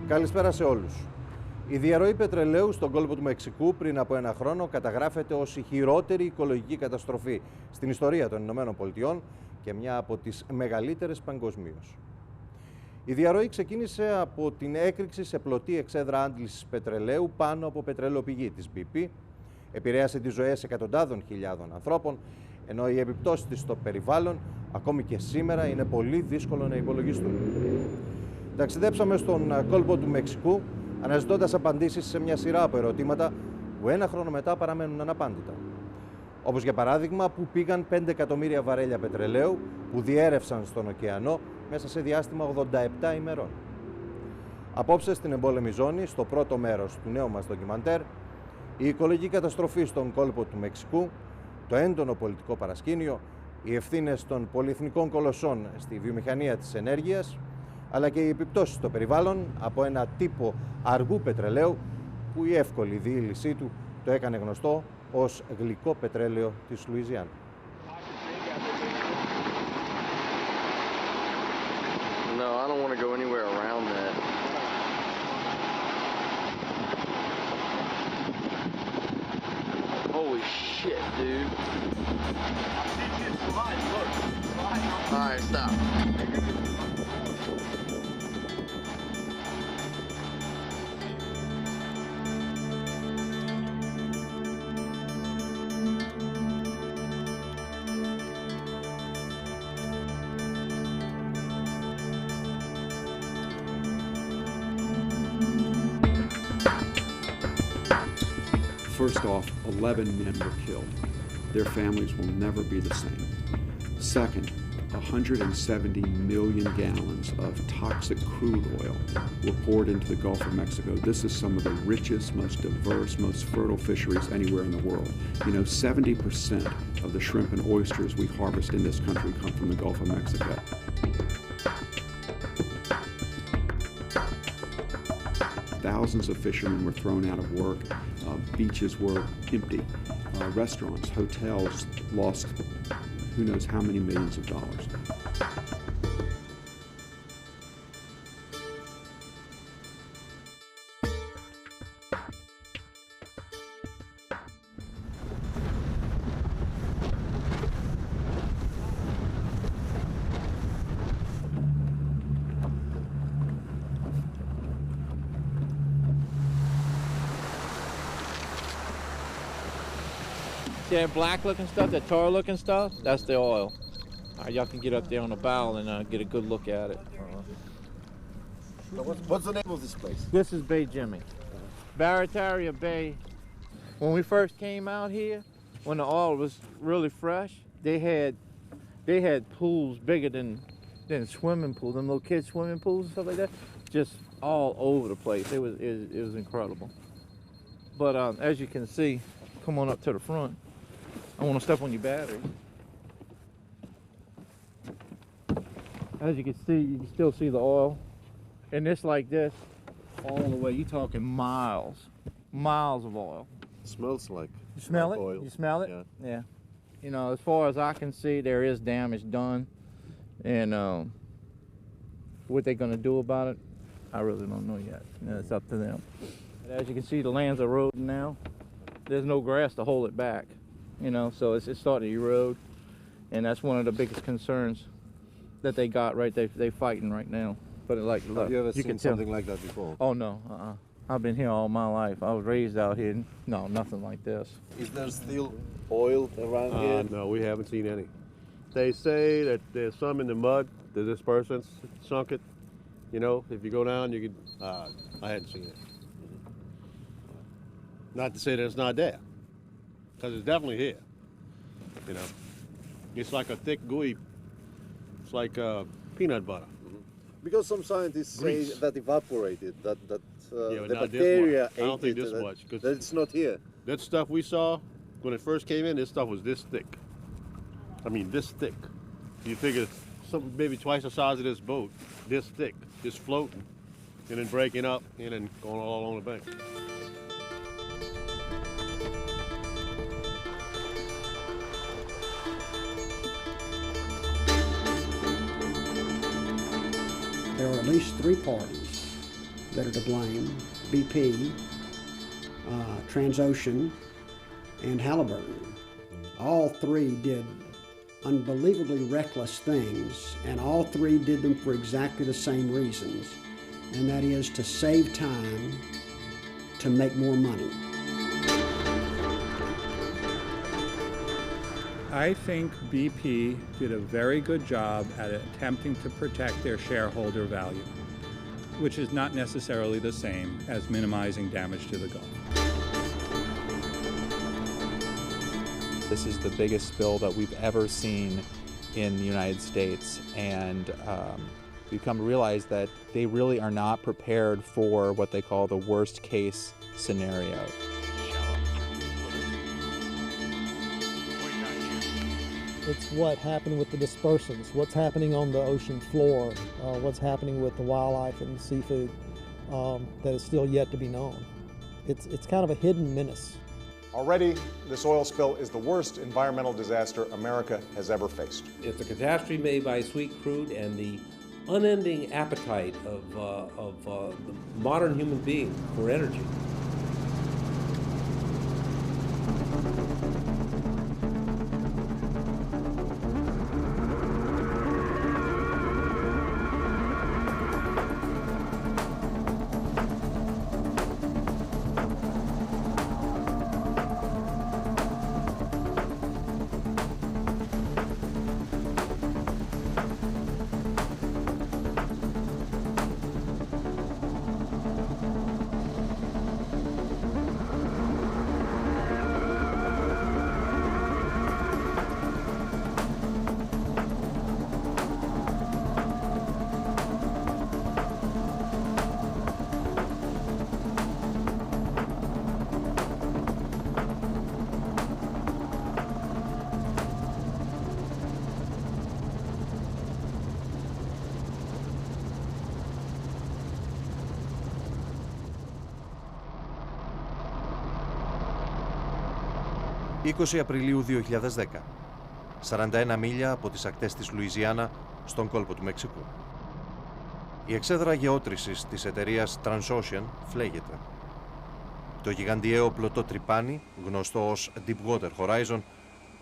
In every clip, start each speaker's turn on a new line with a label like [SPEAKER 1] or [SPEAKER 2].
[SPEAKER 1] Καλησπέρα σε όλους. Η διαρροή πετρελαίου στον κόλπο του Μεξικού πριν από ένα χρόνο καταγράφεται ως η χειρότερη οικολογική καταστροφή στην ιστορία των Ηνωμένων Πολιτειών και μια από τις μεγαλύτερες παγκοσμίως. Η διαρροή ξεκίνησε από την έκρηξη σε πλωτή εξέδρα άντλησης πετρελαίου πάνω από πετρελαιοπηγή της BP, επηρέασε τις ζωές εκατοντάδων χιλιάδων ανθρώπων, ενώ οι επιπτώσεις της στο περιβάλλον ακόμη και σήμερα είναι πολύ δύσκολο να υπολογιστούν. Ταξιδέψαμε στον κόλπο του Μεξικού, αναζητώντας απαντήσεις σε μια σειρά από ερωτήματα που ένα χρόνο μετά παραμένουν αναπάντητα. Όπως για παράδειγμα, που πήγαν 5 εκατομμύρια βαρέλια πετρελαίου που διέρευσαν στον ωκεανό μέσα σε διάστημα 87 ημερών. Απόψε στην εμπόλεμη ζώνη, στο πρώτο μέρος του νέου μας ντοκιμαντέρ, η οικολογική καταστροφή στον κόλπο του Μεξικού, το έντονο πολιτικό παρασκήνιο, οι ευθύνες των πολυεθνικών κολοσσών στη βιομηχανία της ενέργειας, αλλά και οι επιπτώσεις στο περιβάλλον από ένα τύπο αργού πετρελαίου που η εύκολη διήλυσή του το έκανε γνωστό ως γλυκό πετρέλαιο της Λουιζιάννα.
[SPEAKER 2] No, I don't want to go anywhere around that. Holy shit, dude. All right, stop.
[SPEAKER 3] First off, 11 men were killed. Their families will never be the same. Second, 170 million gallons of toxic crude oil were poured into the Gulf of Mexico. This is some of the richest, most diverse, most fertile fisheries anywhere in the world. You know, 70% of the shrimp and oysters we harvest in this country come from the Gulf of Mexico. Thousands of fishermen were thrown out of work. Beaches were empty. Restaurants, hotels lost who knows how many millions of dollars.
[SPEAKER 4] See that black looking stuff, that tar looking stuff? That's the oil. Y'all can get up there on the bow and get a good look at it.
[SPEAKER 5] So what's the name of this place?
[SPEAKER 4] This is Bay Jimmy. Barataria Bay. When we first came out here, when the oil was really fresh, they had pools bigger than swimming pools, them little kids swimming pools and stuff like that, just all over the place. It was incredible. But as you can see, come on up to the front. I want to step on your battery. As you can see, you can still see the oil. And it's like this all the way. You're talking miles of oil.
[SPEAKER 5] It smells like
[SPEAKER 4] You smell it?
[SPEAKER 5] oil.
[SPEAKER 4] You smell it? Yeah. You know, as far as I can see, there is damage done. And what they're going to do about it, I really don't know yet. It's up to them. But as you can see, the land's eroding now. There's no grass to hold it back, you know, so it's starting to erode, and that's one of the biggest concerns that they got right there. They're fighting right now. But like, look,
[SPEAKER 5] Have you ever seen
[SPEAKER 4] can
[SPEAKER 5] something like that before?
[SPEAKER 4] Oh no, I've been here all my life. I was raised out here. No, nothing like this.
[SPEAKER 5] Is there still oil around here?
[SPEAKER 6] No, we haven't seen any. They say that there's some in the mud that this person sunk it. You know, if you go down, you can. I hadn't seen it. Not to say that it's not there, because it's definitely here. You know, it's like a thick gooey. It's like peanut butter.
[SPEAKER 5] Because some scientists
[SPEAKER 6] Grease.
[SPEAKER 5] say that evaporated, that
[SPEAKER 6] Yeah, but
[SPEAKER 5] the
[SPEAKER 6] not this
[SPEAKER 5] bacteria
[SPEAKER 6] much. I don't
[SPEAKER 5] ate
[SPEAKER 6] think
[SPEAKER 5] it,
[SPEAKER 6] this much, 'cause-
[SPEAKER 5] that it's not here.
[SPEAKER 6] That stuff we saw when it first came in, this stuff was this thick. I mean, this thick. You figure something maybe twice the size of this boat, this thick, just floating, and then breaking up, and then going all along the bank.
[SPEAKER 7] There were at least three parties that are to blame, BP, Transocean, and Halliburton. All three did unbelievably reckless things, and all three did them for exactly the same reasons, and that is to save time, to make more money.
[SPEAKER 8] I think BP did a very good job at attempting to protect their shareholder value, which is not necessarily the same as minimizing damage to the Gulf.
[SPEAKER 9] This is the biggest spill that we've ever seen in the United States, and we've come to realize that they really are not prepared for what they call the worst case scenario.
[SPEAKER 10] It's what happened with the dispersants, what's happening on the ocean floor, what's happening with the wildlife and the seafood that is still yet to be known. It's kind of a hidden menace.
[SPEAKER 11] Already, this oil spill is the worst environmental disaster America has ever faced.
[SPEAKER 12] It's a catastrophe made by sweet crude and the unending appetite of the modern human being for energy.
[SPEAKER 1] «20 Απριλίου 2010, 41 μίλια από τις ακτές της Λουιζιάννα στον κόλπο του Μεξικού. Η εξέδρα γεώτρησης της εταιρείας Transocean φλέγεται. Το γιγαντιαίο πλωτό τρυπάνι, γνωστό ως Deepwater Horizon,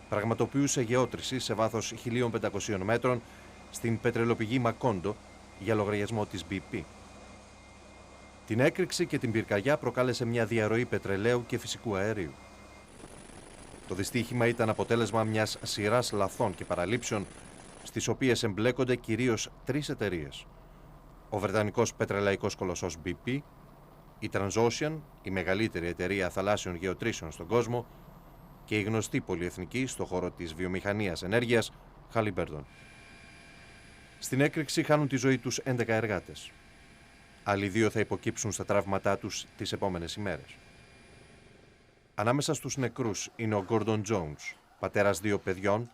[SPEAKER 1] πραγματοποιούσε γεώτρηση σε βάθος 1.500 μέτρων στην πετρελοπηγή Μακόντο για λογαριασμό της BP. Την έκρηξη και την πυρκαγιά προκάλεσε μια διαρροή πετρελαίου και φυσικού αερίου. Το δυστύχημα ήταν αποτέλεσμα μιας σειράς λαθών και παραλήψεων, στις οποίες εμπλέκονται κυρίως τρεις εταιρείες. Ο βρετανικός πετρελαϊκός κολοσσός BP, η Transocean, η μεγαλύτερη εταιρεία θαλάσσιων γεωτρήσεων στον κόσμο, και η γνωστή πολυεθνική στο χώρο της βιομηχανίας ενέργειας, Halliburton. Στην έκρηξη χάνουν τη ζωή τους 11 εργάτες. Άλλοι 2 θα υποκύψουν στα τραύματά τους τις επόμενες ημέρες. Ανάμεσα στους νεκρούς είναι ο Gordon Jones, πατέρας 2 παιδιών,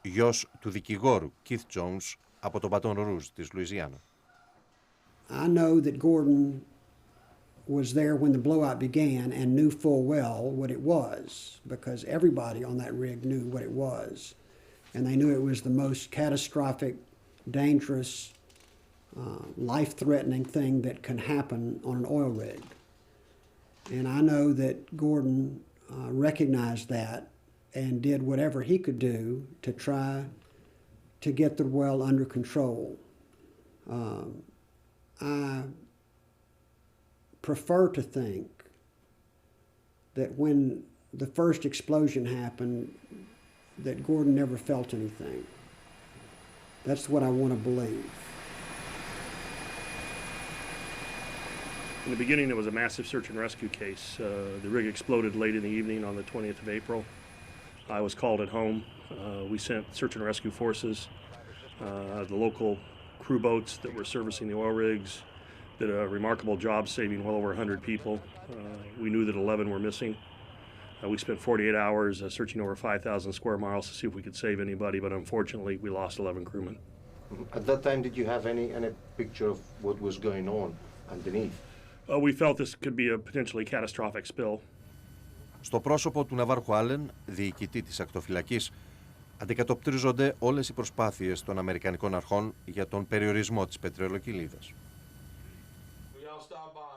[SPEAKER 1] γιος του δικηγόρου Keith Jones από τον Baton Rouge της Λουιζιάννα.
[SPEAKER 7] I know that Gordon was there when the blowout began and knew full well what it was, because everybody on that rig knew what it was, and they knew it was the most catastrophic, dangerous, life-threatening thing that can happen on an oil rig. And I know that Gordon recognized that and did whatever he could do to try to get the well under control. I prefer to think that when the first explosion happened, that Gordon never felt anything. That's what I want to believe.
[SPEAKER 13] In the beginning, there was a massive search and rescue case. The rig exploded late in the evening on the 20th of April. I was called at home. We sent search and rescue forces. The local crew boats that were servicing the oil rigs did a remarkable job saving well over 100 people. We knew that 11 were missing. We spent 48 hours searching over 5,000 square miles to see if we could save anybody, but unfortunately, we lost 11 crewmen.
[SPEAKER 5] At that time, did you have any picture of what was going on underneath?
[SPEAKER 13] We felt this could be a potentially catastrophic spill.
[SPEAKER 1] Στο πρόσωπο του ναυάρχου Άλεν, διοικητή της ακτοφυλακής, αντικατοπτρίζονται όλες οι προσπάθειες των Αμερικανικών αρχών για τον περιορισμό της πετρελαιοκηλίδας.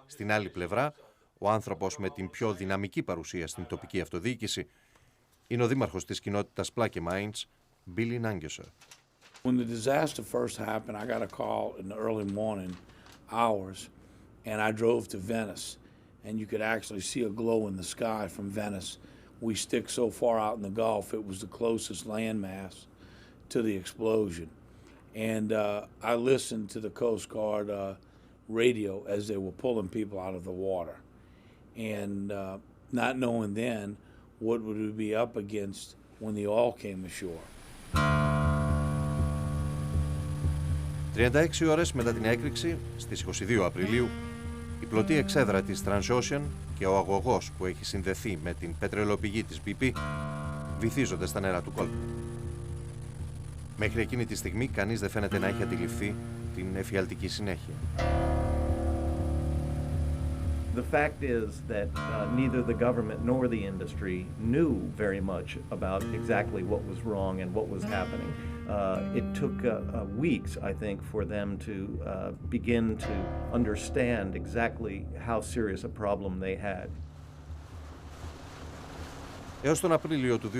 [SPEAKER 1] Στην άλλη πλευρά, ο άνθρωπος με την πιο δυναμική παρουσία στην τοπική αυτοδιοίκηση είναι ο δήμαρχος της κοινότητας Plaque Mines, Billy Nangesser.
[SPEAKER 14] When the disaster first happened, I got a call in the early morning hours, and I drove to Venice, and you could actually see a glow in the sky from Venice. We stick so far out in the Gulf, it was the closest landmass to the explosion. And I listened to the Coast Guard radio as they were pulling people out of the water. And not knowing then what would we be up against when the oil came ashore.
[SPEAKER 1] 36 ώρες μετά την έκρηξη, στις 22 Απριλίου, η πλωτή εξέδρα της Transocean και ο αγωγός που έχει συνδεθεί με την πετρελαιοπηγή της BP βυθίζονται στα νερά του κόλπου. Μέχρι εκείνη τη στιγμή κανείς δεν φαίνεται να έχει αντιληφθεί την εφιαλτική συνέχεια.
[SPEAKER 15] The fact is that neither the government nor the industry knew very much about exactly what was wrong and what was happening. It took weeks, I think, for them to begin to understand exactly how serious a problem they had.
[SPEAKER 1] Έως τον Απρίλιο του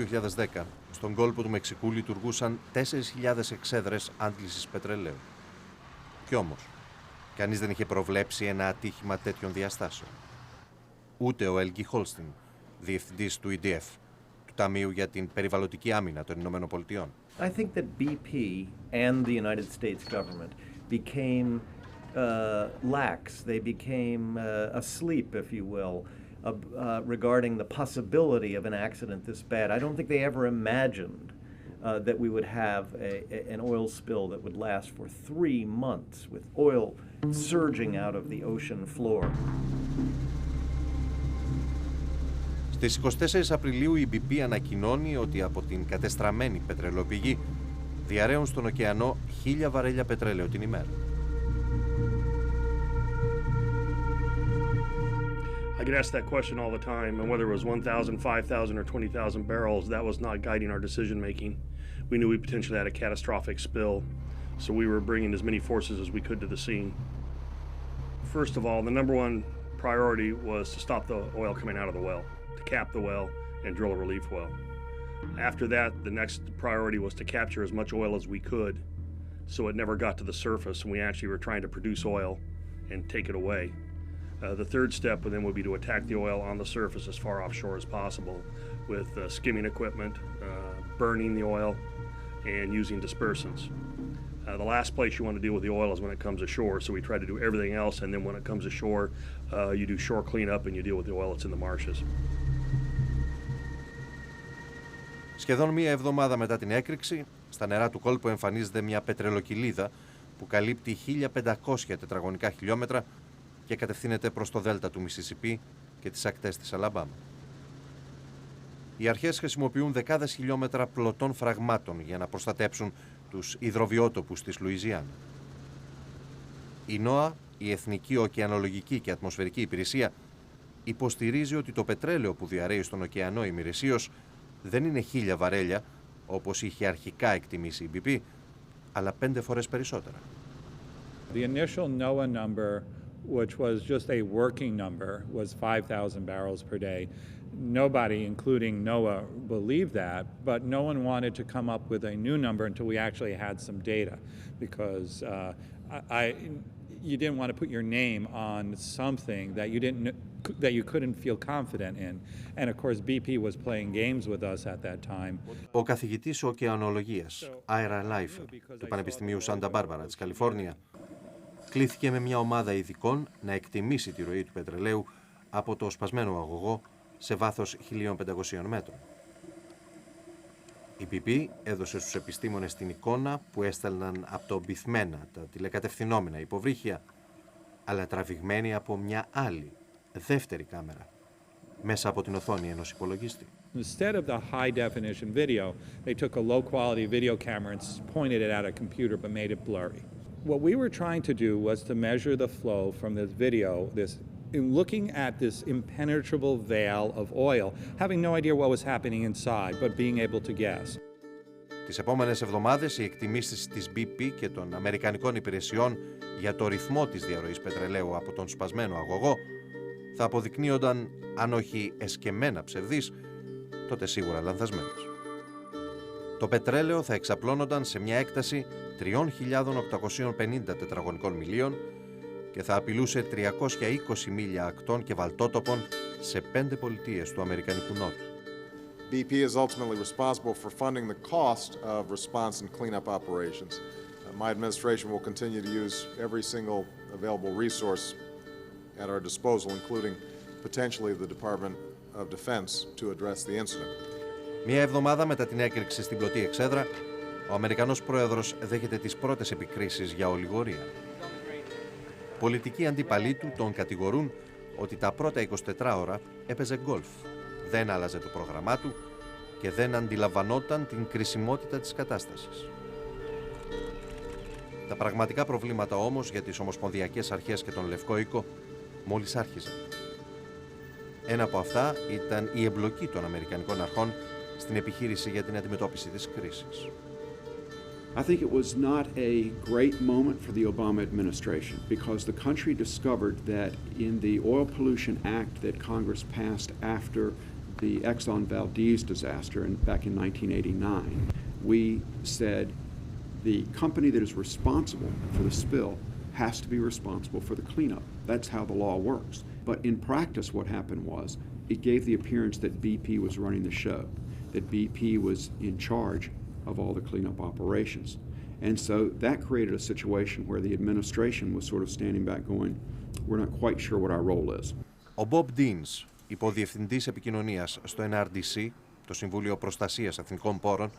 [SPEAKER 1] 2010, στον κόλπο του Μεξικού λειτουργούσαν 4.000 εξέδρες άντλησης πετρελαίου. Κι όμως, κανείς δεν είχε προβλέψει ένα ατύχημα τέτοιων διαστάσεων. Ούτε ο Έλγκι Χόλστιν, διευθυντής του EDF, του Ταμείου για την Περιβαλλοντική Άμυνα των Ηνωμένων Πολιτειών.
[SPEAKER 15] I think that BP and the United States government became lax. They became asleep, if you will, regarding the possibility of an accident this bad. I don't think they ever imagined that we would have an oil spill that would last for 3 months with oil surging out of the ocean floor.
[SPEAKER 1] Στις 24 Απριλίου η BP ανακοινώνει ότι από την κατεστραμμένη πετρελαιοπηγή διαρρέουν στον ωκεανό 1.000 βαρέλια πετρέλαιο την ημέρα.
[SPEAKER 13] I get asked that question all the time, and whether it was 1,000, 5,000, or 20,000 barrels, that was not guiding our decision making. We knew we potentially had a catastrophic spill, so we were bringing as many forces as we could to the scene. First of all, the number one priority was to stop the oil coming out of the well, to cap the well and drill a relief well. After that, the next priority was to capture as much oil as we could so it never got to the surface and we actually were trying to produce oil and take it away. The third step then would be to attack the oil on the surface as far offshore as possible with skimming equipment, burning the oil, and using dispersants. The last place you want to deal with the oil is when it comes ashore, so we try to do everything else, and then when it comes ashore, you do shore cleanup and you deal with the oil that's in the marshes.
[SPEAKER 1] Σχεδόν μία εβδομάδα μετά την έκρηξη, στα νερά του κόλπου εμφανίζεται μια πετρελαιοκηλίδα που καλύπτει 1.500 τετραγωνικά χιλιόμετρα και κατευθύνεται προς το δέλτα του Μισισιπί και τις ακτές της Αλαμπάμα. Οι αρχές χρησιμοποιούν δεκάδες χιλιόμετρα πλωτών φραγμάτων για να προστατέψουν τους υδροβιότοπους της Λουιζιάννα. Η NOAA, η Εθνική Ωκεανολογική και Ατμοσφαιρική Υπηρεσία, υποστηρίζει ότι το πετρέλαιο που διαρρέει στον ωκεανό ημερησίως δεν είναι 1.000 βαρέλια, όπως είχε αρχικά εκτιμήσει η BP, αλλά 5 φορές περισσότερα.
[SPEAKER 8] The initial NOAA number, which was just a working number, was 5,000 barrels per day. Nobody, including NOAA, believed that, but no one wanted to come up with a new number until we actually had some data, because you didn't want to put your name on something that you couldn't feel confident in. And of course, BP was playing games with us at that time.
[SPEAKER 1] Ο καθηγητής ωκεανολογίας, Άιρα Λάιφερ, του Πανεπιστημίου Σάντα Μπάρμπαρα της Καλιφόρνια, κλήθηκε με μια ομάδα ειδικών να εκτιμήσει τη ροή του πετρελαίου από το σπασμένο αγωγό σε βάθος 1.500 μέτρων. Η BP έδωσε στους επιστήμονες την εικόνα που έστελναν από το μπυθμένα, τα τηλεκατευθυνόμενα υποβρύχια, αλλά τραβηγμένη από μια άλλη, δεύτερη κάμερα, μέσα από την οθόνη ενός υπολογιστή.
[SPEAKER 8] Instead of the high definition video, they took a low quality video camera and pointed it at a computer but made it blurry. What we were trying to do was to measure the flow from this video, in looking at this impenetrable veil of oil, having no idea what was happening inside, but being able to guess.
[SPEAKER 1] Τις επόμενες εβδομάδες οι εκτιμήσεις της BP και των αμερικανικών υπηρεσιών για το ρυθμό της διαρροής πετρελαίου από τον σπασμένο αγωγό θα αποδεικνύονταν, αν όχι εσκεμμένα ψευδείς, τότε σίγουρα λανθασμένες. Το πετρέλαιο θα εξαπλώνονταν σε μια έκταση 3.850 τετραγωνικών μιλίων και θα απειλούσε 320 μίλια ακτών και βαλτότοπων σε 5 πολιτείες του Αμερικανικού Νότου.
[SPEAKER 11] BP is ultimately responsible for funding the cost of response and cleanup operations. My administration will continue to use every single available resource at our disposal, including potentially the Department of Defense, to address the incident.
[SPEAKER 1] Μία εβδομάδα μετά την έκρηξη στην πλωτή εξέδρα, ο Αμερικανός πρόεδρος δέχεται τις πρώτες επικρίσεις για ολιγορία. Πολιτικοί αντίπαλοι του τον κατηγορούν ότι τα πρώτα 24 ώρα έπαιζε γκολφ, δεν άλλαζε το πρόγραμμά του και δεν αντιλαμβανόταν την κρισιμότητα της κατάστασης. Τα πραγματικά προβλήματα όμως για τις ομοσπονδιακές αρχές και τον Λευκό Οίκο μόλις άρχιζαν. Ένα από αυτά ήταν η εμπλοκή των Αμερικανικών αρχών στην επιχείρηση για την αντιμετώπιση της κρίσης.
[SPEAKER 3] I think it was not a great moment for the Obama administration because the country discovered that in the Oil Pollution Act that Congress passed after the Exxon Valdez disaster back in 1989, we said the company that is responsible for the spill has to be responsible for the cleanup. That's how the law works. But in practice, what happened was it gave the appearance that BP was running the show, that BP was in charge of all the cleanup operations. And so that created a situation where the administration was sort of standing back going, we're not quite sure what our role is.
[SPEAKER 1] Ο Bob Deans, υποδιευθυντής επικοινωνίας στο NRDC, το Συμβούλιο Προστασίας Εθνικών Πόρων,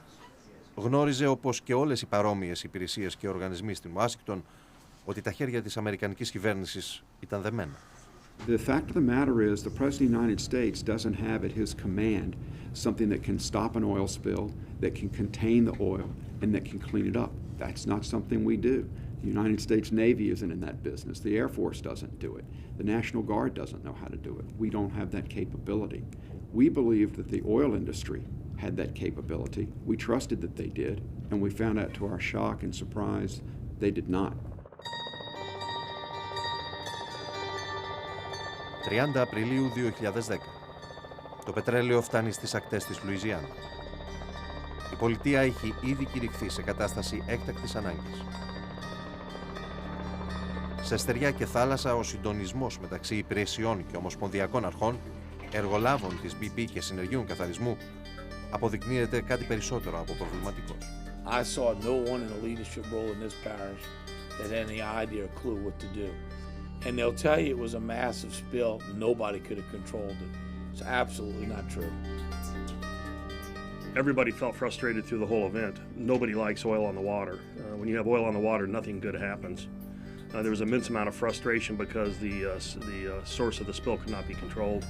[SPEAKER 1] γνώριζε, όπως και όλες οι παρόμοιες υπηρεσίες και οργανισμοί στην Ουάσιγκτον, ότι τα χέρια της Αμερικανικής κυβέρνησης ήταν δεμένα.
[SPEAKER 3] The fact of the matter is the President of the United States doesn't have at his command something that can stop an oil spill, that can contain the oil, and that can clean it up. That's not something we do. The United States Navy isn't in that business. The Air Force doesn't do it. The National Guard doesn't know how to do it. We don't have that capability. We believed that the oil industry had that capability. We trusted that they did, and we found out to our shock and surprise they did not.
[SPEAKER 1] 30 Απριλίου 2010. Το πετρέλαιο φτάνει στις ακτές της Λουιζιάννα. Η πολιτεία έχει ήδη κηρυχθεί σε κατάσταση έκτακτης ανάγκης. Σε στεριά και θάλασσα, ο συντονισμός μεταξύ υπηρεσιών και ομοσπονδιακών αρχών, εργολάβων της BP και συνεργείων καθαρισμού, αποδεικνύεται κάτι περισσότερο από προβληματικός.
[SPEAKER 14] I saw no one in a leadership role in this parish that had any idea or clue what to do. And they'll tell you it was a massive spill. Nobody could have controlled it. It's absolutely not true.
[SPEAKER 13] Everybody felt frustrated through the whole event. Nobody likes oil on the water. When you have oil on the water, nothing good happens. There was an immense amount of frustration because the source of the spill could not be controlled.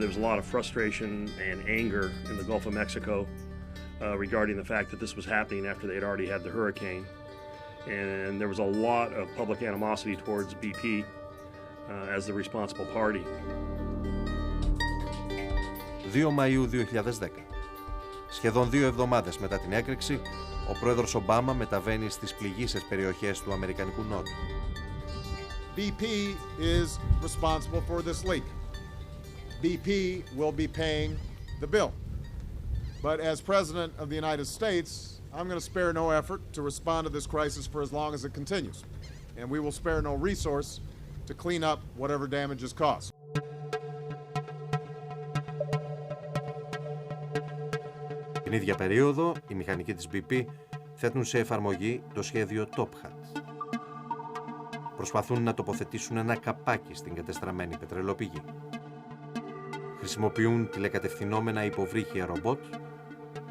[SPEAKER 13] There was a lot of frustration and anger in the Gulf of Mexico regarding the fact that this was happening after they had already had the hurricane. And there was a lot of public animosity towards BP as the responsible party.
[SPEAKER 1] 2 Μαΐου 2010. Σχεδόν 2 εβδομάδες μετά την έκρηξη, ο πρόεδρος Ομπάμα μεταβαίνει στις πληγείσες περιοχές του Αμερικανικού Νότου.
[SPEAKER 11] BP is responsible for this leak. BP will be paying the bill. But as President of the United States, I'm going to spare no effort to respond to this crisis for as long as it continues. And we will spare no resource to clean up whatever damage is caused.
[SPEAKER 1] Την ίδια περίοδο, οι μηχανικοί της BP θέτουν σε εφαρμογή το σχέδιο Top Hat. Προσπαθούν να τοποθετήσουν ένα καπάκι στην κατεστραμμένη πετρελαιοπηγή. Χρησιμοποιούν τηλεκατευθυνόμενα υποβρύχια ρομπότ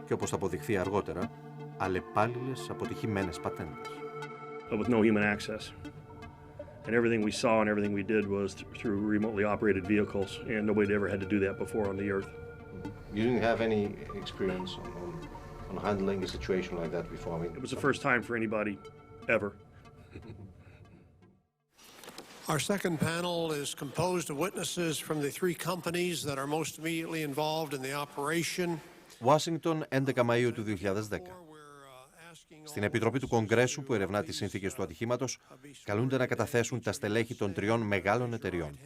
[SPEAKER 1] και, όπως θα αποδειχθεί αργότερα, αλλεπάλληλες αποτυχημένες πατέντες.
[SPEAKER 13] With no human access. And everything we saw and everything we did was through remotely operated vehicles, and nobody ever had to do that before on the earth.
[SPEAKER 5] You didn't have any experience on handling a situation like that before? I mean,
[SPEAKER 13] it was the first time for anybody ever.
[SPEAKER 16] Our second panel is composed of witnesses from the 3 companies that are most immediately involved in the operation.
[SPEAKER 1] Ουάσιγκτον, 11 Μαΐου του 2010. Στην Επιτροπή του Κογκρέσου που ερευνά τις συνθήκες του ατυχήματος καλούνται να καταθέσουν τα στελέχη των 3 μεγάλων εταιριών.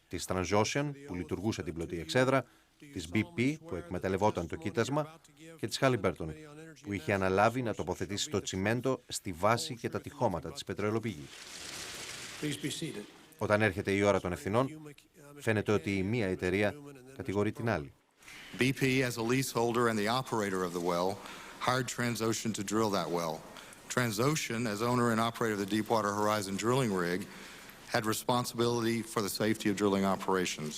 [SPEAKER 1] Της Transocean που λειτουργούσε την πλωτή εξέδρα, της BP που εκμεταλλευόταν το κοίτασμα και της Halliburton που είχε αναλάβει να τοποθετήσει το τσιμέντο στη βάση και τα τυχώματα της πετρελαιοπηγής. Όταν έρχεται η ώρα των ευθυνών, φαίνεται ότι η μία εταιρεία κατηγορεί την άλλη.
[SPEAKER 17] BP, as a leaseholder and the operator of the well, hired Transocean to drill that well. Transocean, as owner and operator of the Deepwater Horizon drilling rig, had responsibility for the safety of drilling operations.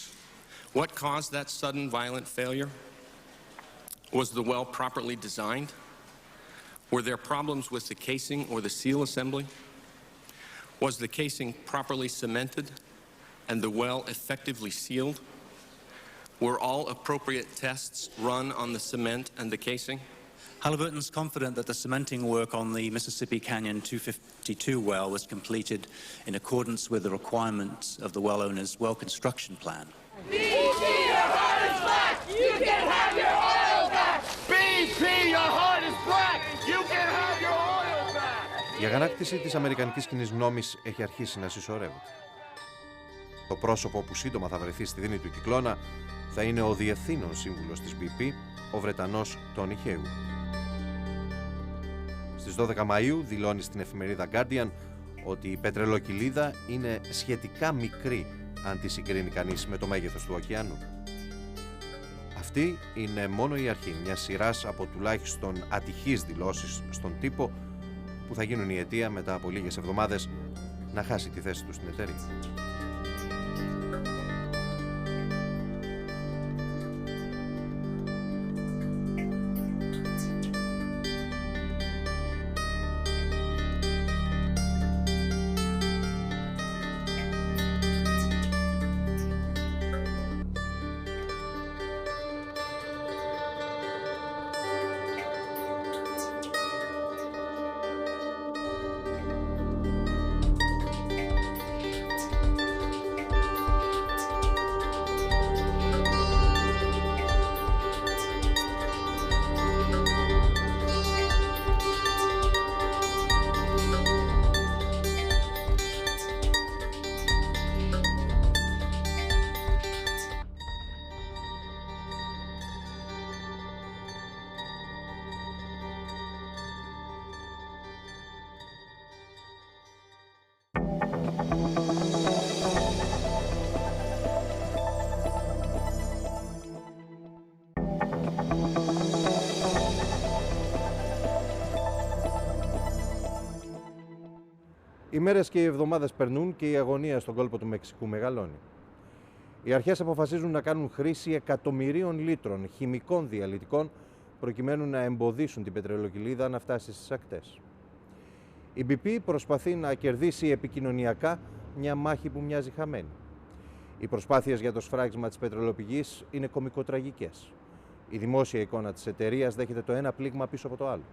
[SPEAKER 18] What caused that sudden violent failure? Was the well properly designed? Were there problems with the casing or the seal assembly? Was the casing properly cemented and the well effectively sealed? Were all appropriate tests run on the cement and the casing?
[SPEAKER 19] Halliburton's confident that the cementing work on the Mississippi Canyon 252 well was completed in accordance with the requirements of the well owner's well construction plan.
[SPEAKER 2] BP, your heart is black! You can have your oil back! BP, your heart is black! You can have your oil back!
[SPEAKER 1] Η αγανάκτηση της αμερικανικής κοινής γνώμης έχει αρχίσει να συσσωρεύεται. Το πρόσωπο που σύντομα θα βρεθεί στη δίνη του κυκλώνα θα είναι ο διευθύνων σύμβουλος της BP, ο Βρετανός Τόνι Χέιου. Στις 12 Μαΐου δηλώνει στην εφημερίδα Guardian ότι η πετρελαιοκηλίδα είναι σχετικά μικρή αν τη συγκρίνει κανείς με το μέγεθος του ωκεανού. Αυτή είναι μόνο η αρχή μιας σειράς από τουλάχιστον ατυχείς δηλώσεις στον τύπο που θα γίνουν η αιτία μετά από λίγες εβδομάδες να χάσει τη θέση του στην εταιρεία. Οι μέρες και οι εβδομάδες περνούν και η αγωνία στον κόλπο του Μεξικού μεγαλώνει. Οι αρχές αποφασίζουν να κάνουν χρήση εκατομμυρίων λίτρων χημικών διαλυτικών προκειμένου να εμποδίσουν την πετρελαιοκηλίδα να φτάσει στις ακτές. Η BP προσπαθεί να κερδίσει επικοινωνιακά μια μάχη που μοιάζει χαμένη. Οι προσπάθειες για το σφράγισμα της πετρελαιοπηγής είναι κωμικοτραγικές. Η δημόσια εικόνα της εταιρείας δέχεται το ένα πλήγμα πίσω από το άλλο.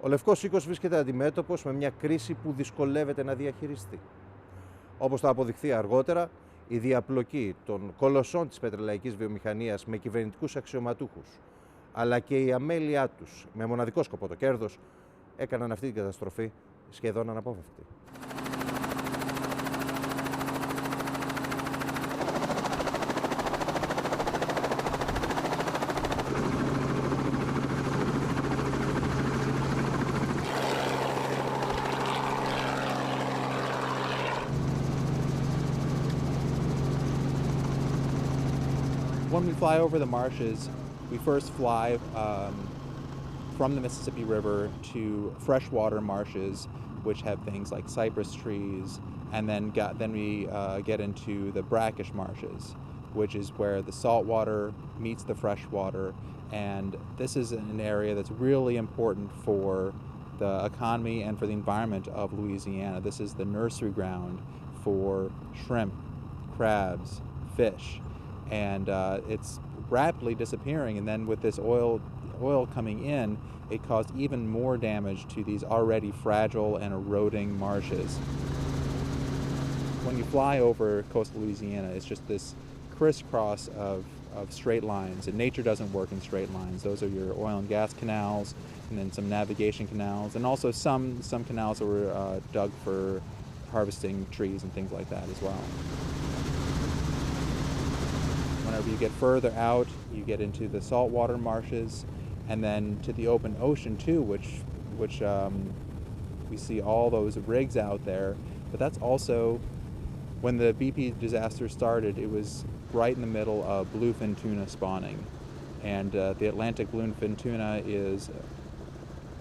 [SPEAKER 1] Ο Λευκός Οίκος βρίσκεται αντιμέτωπος με μια κρίση που δυσκολεύεται να διαχειριστεί. Όπως θα αποδειχθεί αργότερα, η διαπλοκή των κολοσσών της πετρελαϊκής βιομηχανίας με κυβερνητικούς αξιωματούχους, αλλά και η αμέλειά τους με μοναδικό σκοπό το κέρδος, έκαναν αυτή την καταστροφή σχεδόν αναπόφευκτη.
[SPEAKER 9] When we fly over the marshes, we first fly from the Mississippi River to freshwater marshes, which have things like cypress trees, and then we get into the brackish marshes, which is where the salt water meets the fresh water, and this is an area that's really important for the economy and for the environment of Louisiana. This is the nursery ground for shrimp, crabs, fish. And it's rapidly disappearing, and then with this oil coming in, it caused even more damage to these already fragile and eroding marshes. When you fly over coastal Louisiana, it's just this crisscross of straight lines, and nature doesn't work in straight lines. Those are your oil and gas canals, and then some navigation canals, and also some canals that were dug for harvesting trees and things like that as well. Whenever you get further out, you get into the saltwater marshes, and then to the open ocean too, which we see all those rigs out there. But that's also, when the BP disaster started, it was right in the middle of bluefin tuna spawning. And the Atlantic bluefin tuna is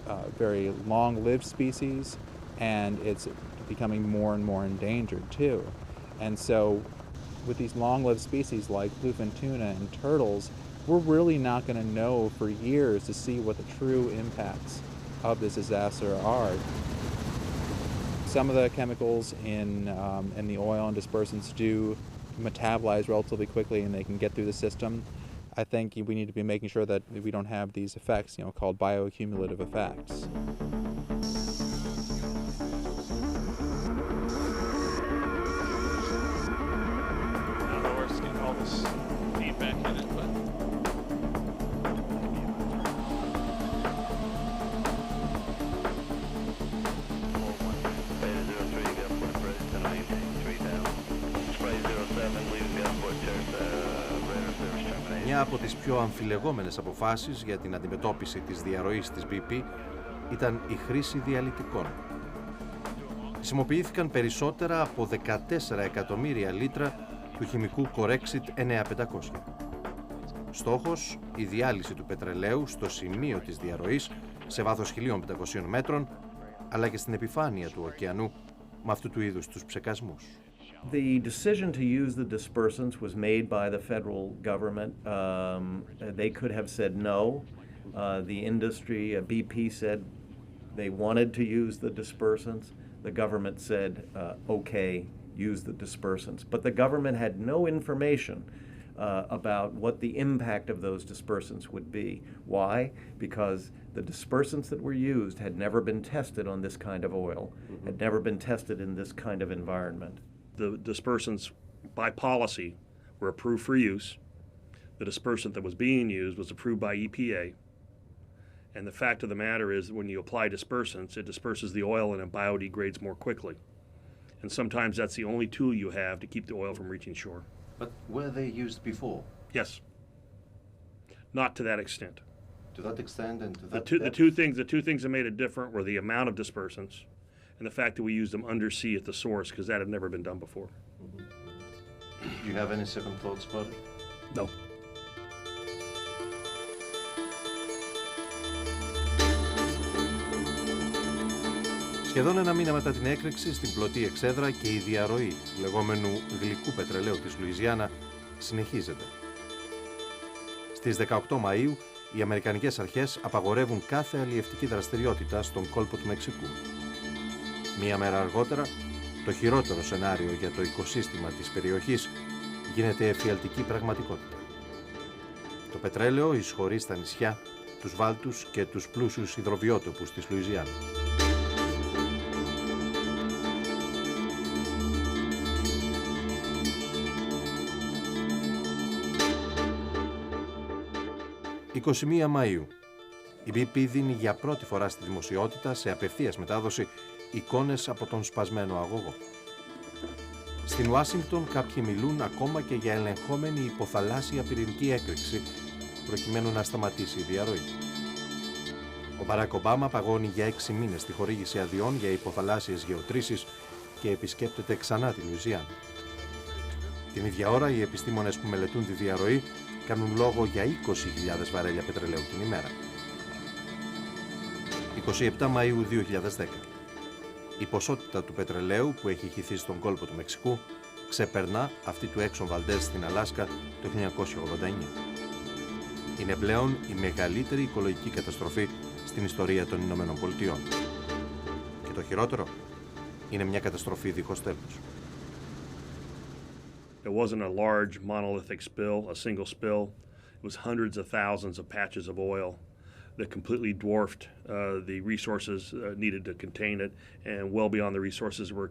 [SPEAKER 9] a very long-lived species, and it's becoming more and more endangered too. And so with these long-lived species like bluefin tuna and turtles, we're really not going to know for years to see what the true impacts of this disaster are. Some of the chemicals in the oil and dispersants do metabolize relatively quickly, and they can get through the system. I think we need to be making sure that we don't have these effects, called bioaccumulative effects.
[SPEAKER 20] I don't know where it's getting all this feedback in it, but
[SPEAKER 1] Μια από τις πιο αμφιλεγόμενες αποφάσεις για την αντιμετώπιση της διαρροής της BP ήταν η χρήση διαλυτικών. Χρησιμοποιήθηκαν περισσότερα από 14 εκατομμύρια λίτρα του χημικού Corexit 9500. Στόχος, η διάλυση του πετρελαίου στο σημείο της διαρροής σε βάθος 1500 μέτρων, αλλά και στην επιφάνεια του ωκεανού με αυτού του είδους τους ψεκασμούς.
[SPEAKER 15] The decision to use the dispersants was made by the federal government. They could have said no. The industry, BP said they wanted to use the dispersants. The government said, okay, use the dispersants. But the government had no information about what the impact of those dispersants would be. Why? Because the dispersants that were used had never been tested on this kind of oil, had never been tested in this kind of environment.
[SPEAKER 13] The dispersants, by policy, were approved for use. The dispersant that was being used was approved by EPA. And the fact of the matter is, when you apply dispersants, it disperses the oil and it biodegrades more quickly. And sometimes that's the only tool you have to keep the oil from reaching shore.
[SPEAKER 5] But were they used before?
[SPEAKER 13] Yes. Not to that extent.
[SPEAKER 5] To that extent and to that
[SPEAKER 13] the two things that made it different were the amount of dispersants and the fact that we used them undersea at the source, because that had never been done before.
[SPEAKER 5] Do you have any second thoughts about it?
[SPEAKER 13] No.
[SPEAKER 1] Σχεδόν ένα μήνα μετά την έκρηξη, στην πλωτή εξέδρα και η διαρροή του λεγόμενου Γλυκού Πετρελαίου της Λουιζιάννα συνεχίζεται. Στις 18 Μαΐου, οι Αμερικανικές αρχές απαγορεύουν κάθε αλλιευτική δραστηριότητα στον κόλπο του Μεξικού. Μία μέρα αργότερα, το χειρότερο σενάριο για το οικοσύστημα της περιοχής γίνεται εφιαλτική πραγματικότητα. Το πετρέλαιο εισχωρεί στα νησιά, τους βάλτους και τους πλούσιους υδροβιότοπους της Λουιζιάννα. «21 Μαΐου. Η BP δίνει για πρώτη φορά στη δημοσιότητα, σε απευθείας μετάδοση, εικόνες από τον σπασμένο αγωγό. Στην Ουάσιγκτον κάποιοι μιλούν ακόμα και για ελεγχόμενη υποθαλάσσια πυρηνική έκρηξη, προκειμένου να σταματήσει η διαρροή. Ο Μπαράκ Ομπάμα παγώνει για 6 μήνες τη χορήγηση αδειών για υποθαλάσσιες γεωτρήσεις και επισκέπτεται ξανά τη Λουιζιάννα. Την ίδια ώρα, οι επιστήμονες που μελετούν τη διαρροή κάνουν λόγο για 20.000 βαρέλια πετρελαίου την ημέρα. 27 Μαΐου 2010. Η ποσότητα του πετρελαίου που έχει χυθεί στον κόλπο του Μεξικού ξεπερνά αυτή του Exxon Valdez στην Αλάσκα το 1989. Είναι πλέον η μεγαλύτερη οικολογική καταστροφή στην ιστορία των Ηνωμένων Πολιτειών. Και το χειρότερο, είναι μια καταστροφή δίχως τέλους.
[SPEAKER 13] It wasn't a large monolithic spill, a single spill. It was hundreds of thousands of patches of oil that completely dwarfed the resources needed to contain it, and well beyond the resources were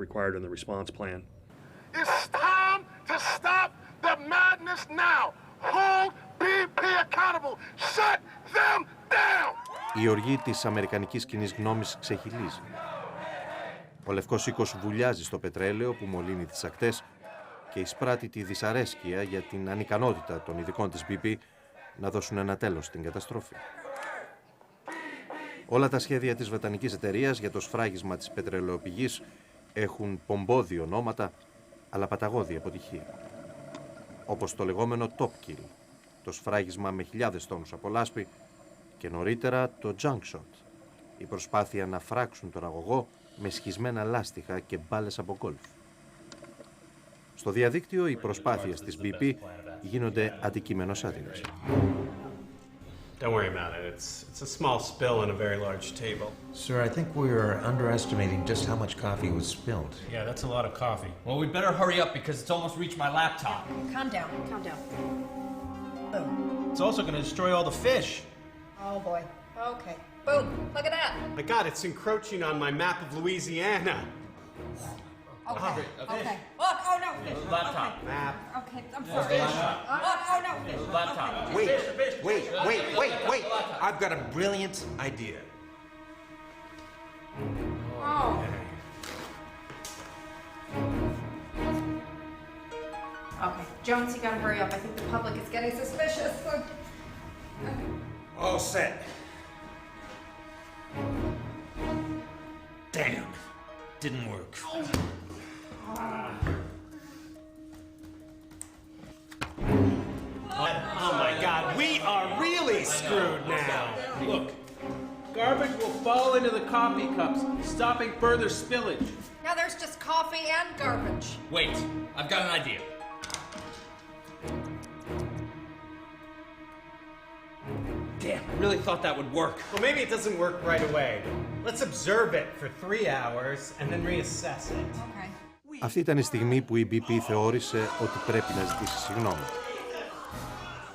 [SPEAKER 13] required in the response plan.
[SPEAKER 2] It's time to stop the madness now. Hold BP accountable. Shut them down.
[SPEAKER 1] Η οργή της αμερικανικής κοινής γνώμης ξεχυλίζει. Ο Λευκός Οίκος βουλιάζει στο πετρέλαιο που μολύνει τις ακτές και εισπράττει τη δυσαρέσκεια για την ανικανότητα των ειδικών της BP να δώσουν ένα τέλος στην καταστροφή. Όλα τα σχέδια της βρετανικής εταιρείας για το σφράγισμα της πετρελαιοπηγής έχουν πομπόδι ονόματα, αλλά παταγώδη αποτυχία. Όπως το λεγόμενο Top Kill, το σφράγισμα με χιλιάδες τόνους από λάσπη, και νωρίτερα το Junk Shot, η προσπάθεια να φράξουν τον αγωγό με σχισμένα λάστιχα και μπάλες από γκολφ. Στο διαδίκτυο οι προσπάθειες της BP γίνονται αντικείμενο σάτυρας.
[SPEAKER 21] Don't worry about it. It's a small spill in a very large table.
[SPEAKER 22] Sir, I think we're underestimating just how much coffee was spilled.
[SPEAKER 21] Yeah, that's a lot of coffee.
[SPEAKER 23] Well, we better hurry up because it's almost reached my laptop.
[SPEAKER 24] Calm down, calm down. Boom.
[SPEAKER 21] It's also going to destroy all the fish.
[SPEAKER 24] Oh boy. Okay. Boom. Look at that.
[SPEAKER 21] My God, it's encroaching on my map of Louisiana.
[SPEAKER 24] Okay. Okay. Look, oh no, fish.
[SPEAKER 23] Laptop.
[SPEAKER 24] Okay.
[SPEAKER 21] Map.
[SPEAKER 24] Okay, I'm sorry. Look, oh no, fish.
[SPEAKER 23] Laptop.
[SPEAKER 24] Okay.
[SPEAKER 22] Wait. I've got a brilliant idea.
[SPEAKER 24] Oh. Okay, Jones, you gotta hurry up. I think the public is getting suspicious.
[SPEAKER 22] All set. Damn. Didn't work.
[SPEAKER 21] Oh my God, we are really screwed now. Look, garbage will fall into the coffee cups, stopping further spillage.
[SPEAKER 24] Now there's just coffee and garbage.
[SPEAKER 23] Wait, I've got an idea. Damn, I really thought that would work.
[SPEAKER 21] Well, maybe it doesn't work right away. Let's observe it for 3 hours and then reassess it.
[SPEAKER 24] Okay.
[SPEAKER 1] Αυτή ήταν η στιγμή που η BP θεώρησε ότι πρέπει να ζητήσει συγγνώμη.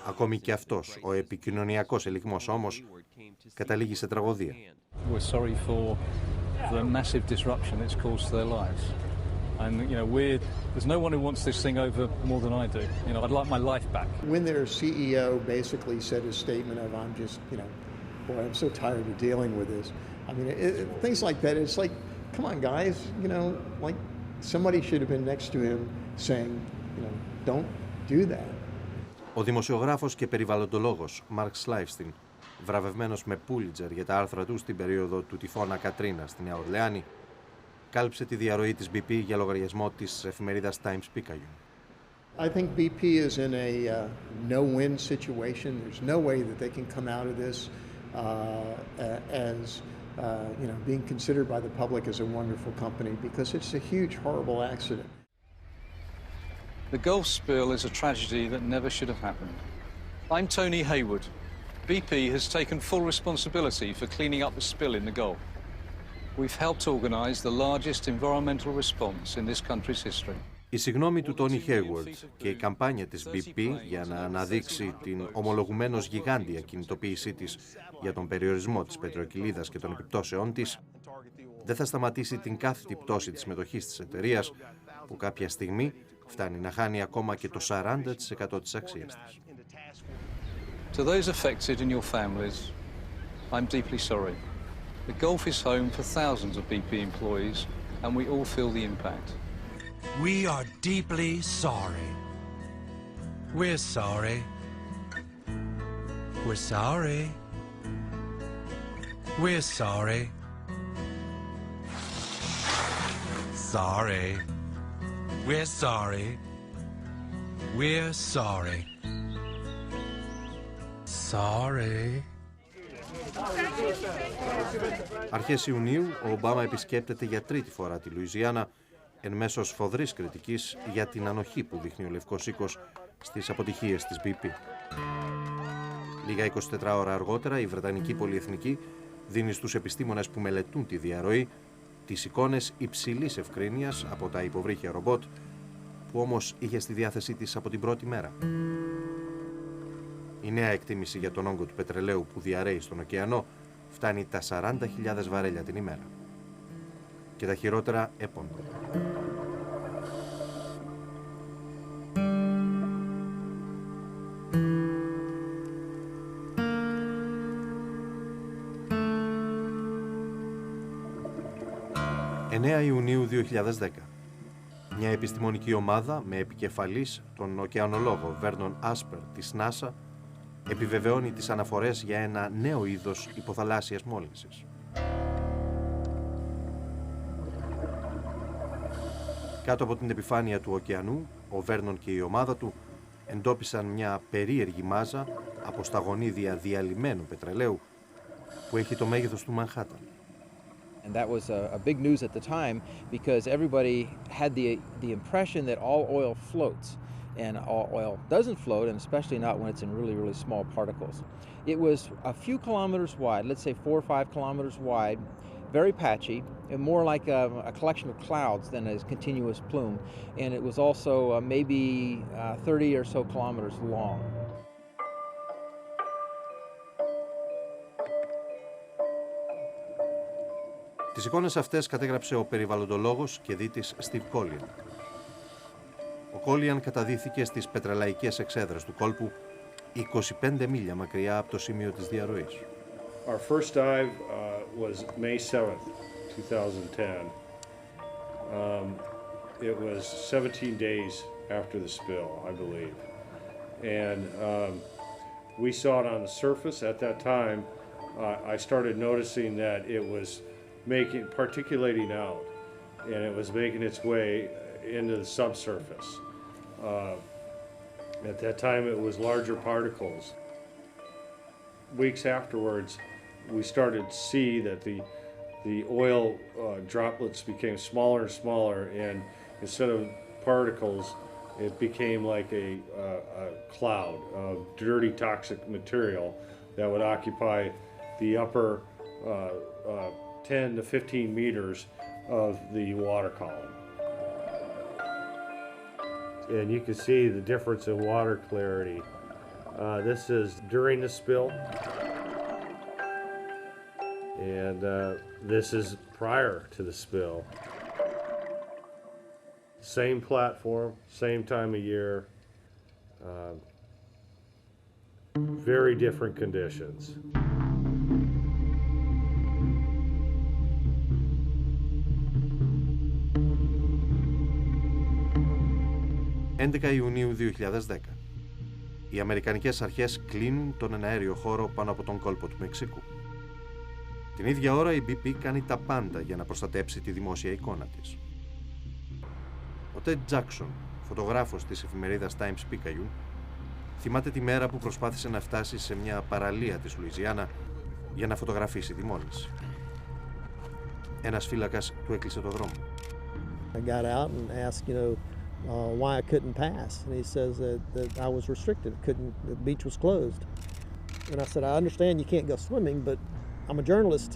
[SPEAKER 1] Ακόμη και αυτός, ο επικοινωνιακός ελιγμός όμως, καταλήγει σε τραγωδία.
[SPEAKER 25] We're sorry for the massive disruption it's caused to their lives. And, you know, there's no one who wants this thing over more than I do. You know, I'd like my life back.
[SPEAKER 26] When their CEO basically said his statement of, I'm just, you know, boy, I'm so tired of dealing with this. I mean, things like that, it's like, come on, guys, you know, like somebody should have been next to him saying, you know, don't do that.
[SPEAKER 1] Ο δημοσιογράφος και περιβαλλοντολόγος Μαρκ Σλάιφστιν, βραβευμένος με Πούλιτζερ για τα άρθρα του στην περίοδο του τυφώνα Κατρίνα στη Νέα Ορλεάνη, κάλυψε τη διαρροή της BP για λογαριασμό της εφημερίδας Times-Picayune.
[SPEAKER 26] I think BP is in a no-win situation. There's no way that they can come out of this as you know, being considered by the public as a wonderful company because it's a huge, horrible accident.
[SPEAKER 25] The Gulf spill is a tragedy that never should have happened. I'm Tony Hayward. BP has taken full responsibility for cleaning up the spill in the Gulf. We've helped organize the largest environmental response in this country's history.
[SPEAKER 1] Η συγγνώμη του Τόνι Hayward και η καμπάνια της BP για να αναδείξει την ομολογουμένως γιγάντια κινητοποίησή της για τον περιορισμό της πετρελαιοκηλίδας και των επιπτώσεών της δεν θα σταματήσει την κάθετη πτώση της συμμετοχής της εταιρείας που κάποια στιγμή φτάνει να χάνει ακόμα και το 40% της αξίας της.
[SPEAKER 25] To those affected in your families, I'm deeply sorry. The Gulf is home for thousands of BP employees and we all feel the impact.
[SPEAKER 27] We are deeply sorry. We're sorry. We're sorry. We're sorry. Sorry. We're sorry. We're sorry. Sorry.
[SPEAKER 1] Αρχές Ιουνίου, ο Ομπάμα επισκέπτεται για τρίτη φορά τη Λουιζιάννα εν μέσω σφοδρής κριτικής για την ανοχή που δείχνει ο Λευκός Οίκος στις αποτυχίες της BP. Λίγα 24 ώρα αργότερα, η Βρετανική Πολυεθνική δίνει στους επιστήμονες που μελετούν τη διαρροή τις εικόνες υψηλής ευκρίνειας από τα υποβρύχια ρομπότ που όμως είχε στη διάθεσή της από την πρώτη μέρα. Η νέα εκτίμηση για τον όγκο του πετρελαίου που διαρρέει στον ωκεανό φτάνει τα 40.000 βαρέλια την ημέρα. Και τα χειρότερα έπονται. 11 Ιουνίου 2010. Μια επιστημονική ομάδα με επικεφαλής τον ωκεανολόγο Βέρνον Άσπερ της NASA επιβεβαιώνει τις αναφορές για ένα νέο είδος υποθαλάσσιας μόλυνσης. Κάτω από την επιφάνεια του ωκεανού, ο Βέρνον και η ομάδα του εντόπισαν μια περίεργη μάζα από σταγονίδια διαλυμένου πετρελαίου που έχει το μέγεθος του Μανχάταν.
[SPEAKER 3] And that was a big news at the time because everybody had the impression that all oil floats, and all oil doesn't float, and especially not when it's in really, really small particles. It was a few kilometers wide, let's say 4 or 5 kilometers wide, very patchy, and more like a collection of clouds than a continuous plume, and it was also maybe 30 or so kilometers long.
[SPEAKER 1] Τις εικόνες αυτές κατέγραψε ο περιβαλλοντολόγος και δίτης Στιβ Κόλιαν. Ο Κόλιαν καταδύθηκε στις πετρελαϊκές εξέδρες του κόλπου 25 μίλια μακριά από το σημείο της διαρροής.
[SPEAKER 4] Our first dive was May 7th, 2010. It was 17 days after the spill, I believe. And we saw it on the surface. At that time, I started noticing that it was particulating out, and it was making its way into the subsurface. At that time, it was larger particles. Weeks afterwards, we started to see that the oil droplets became smaller and smaller, and instead of particles, it became like a cloud of dirty, toxic material that would occupy the upper 10 to 15 meters of the water column. And you can see the difference in water clarity. This is during the spill, and this is prior to the spill. Same platform, same time of year, very different conditions.
[SPEAKER 1] 11 Ιουνίου 2010. Οι Αμερικανικές αρχές κλείνουν τον εναέριο χώρο πάνω από τον κόλπο του Μεξικού. Την ίδια ώρα η BP κάνει τα πάντα για να προστατέψει τη δημόσια εικόνα της. Ο Τεντ Τζάκσον, φωτογράφος της εφημερίδας Times Picayune, θυμάται τη μέρα που προσπάθησε να φτάσει σε μια παραλία της Λουιζιάννα για να φωτογραφίσει τη μόλυνση. Ένας φύλακας του έκλεισε το δρόμο.
[SPEAKER 26] I got out and asked, why I couldn't pass, and he says that I was restricted. The beach was closed, and I said, I understand you can't go swimming, but I'm a journalist,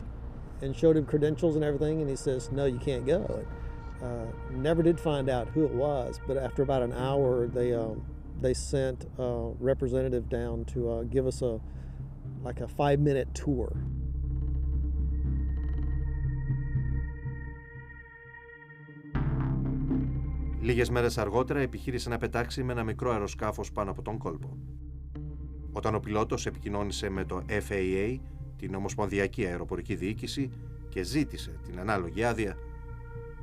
[SPEAKER 26] and showed him credentials and everything, and he says, no, you can't go. Never did find out who it was, but after about an hour, they sent a representative down to give us a 5-minute tour.
[SPEAKER 1] Λίγες μέρες αργότερα επιχείρησε να πετάξει με ένα μικρό αεροσκάφος πάνω από τον κόλπο. Όταν ο πιλότος επικοινώνησε με το FAA, την Ομοσπονδιακή Αεροπορική Διοίκηση, και ζήτησε την ανάλογη άδεια,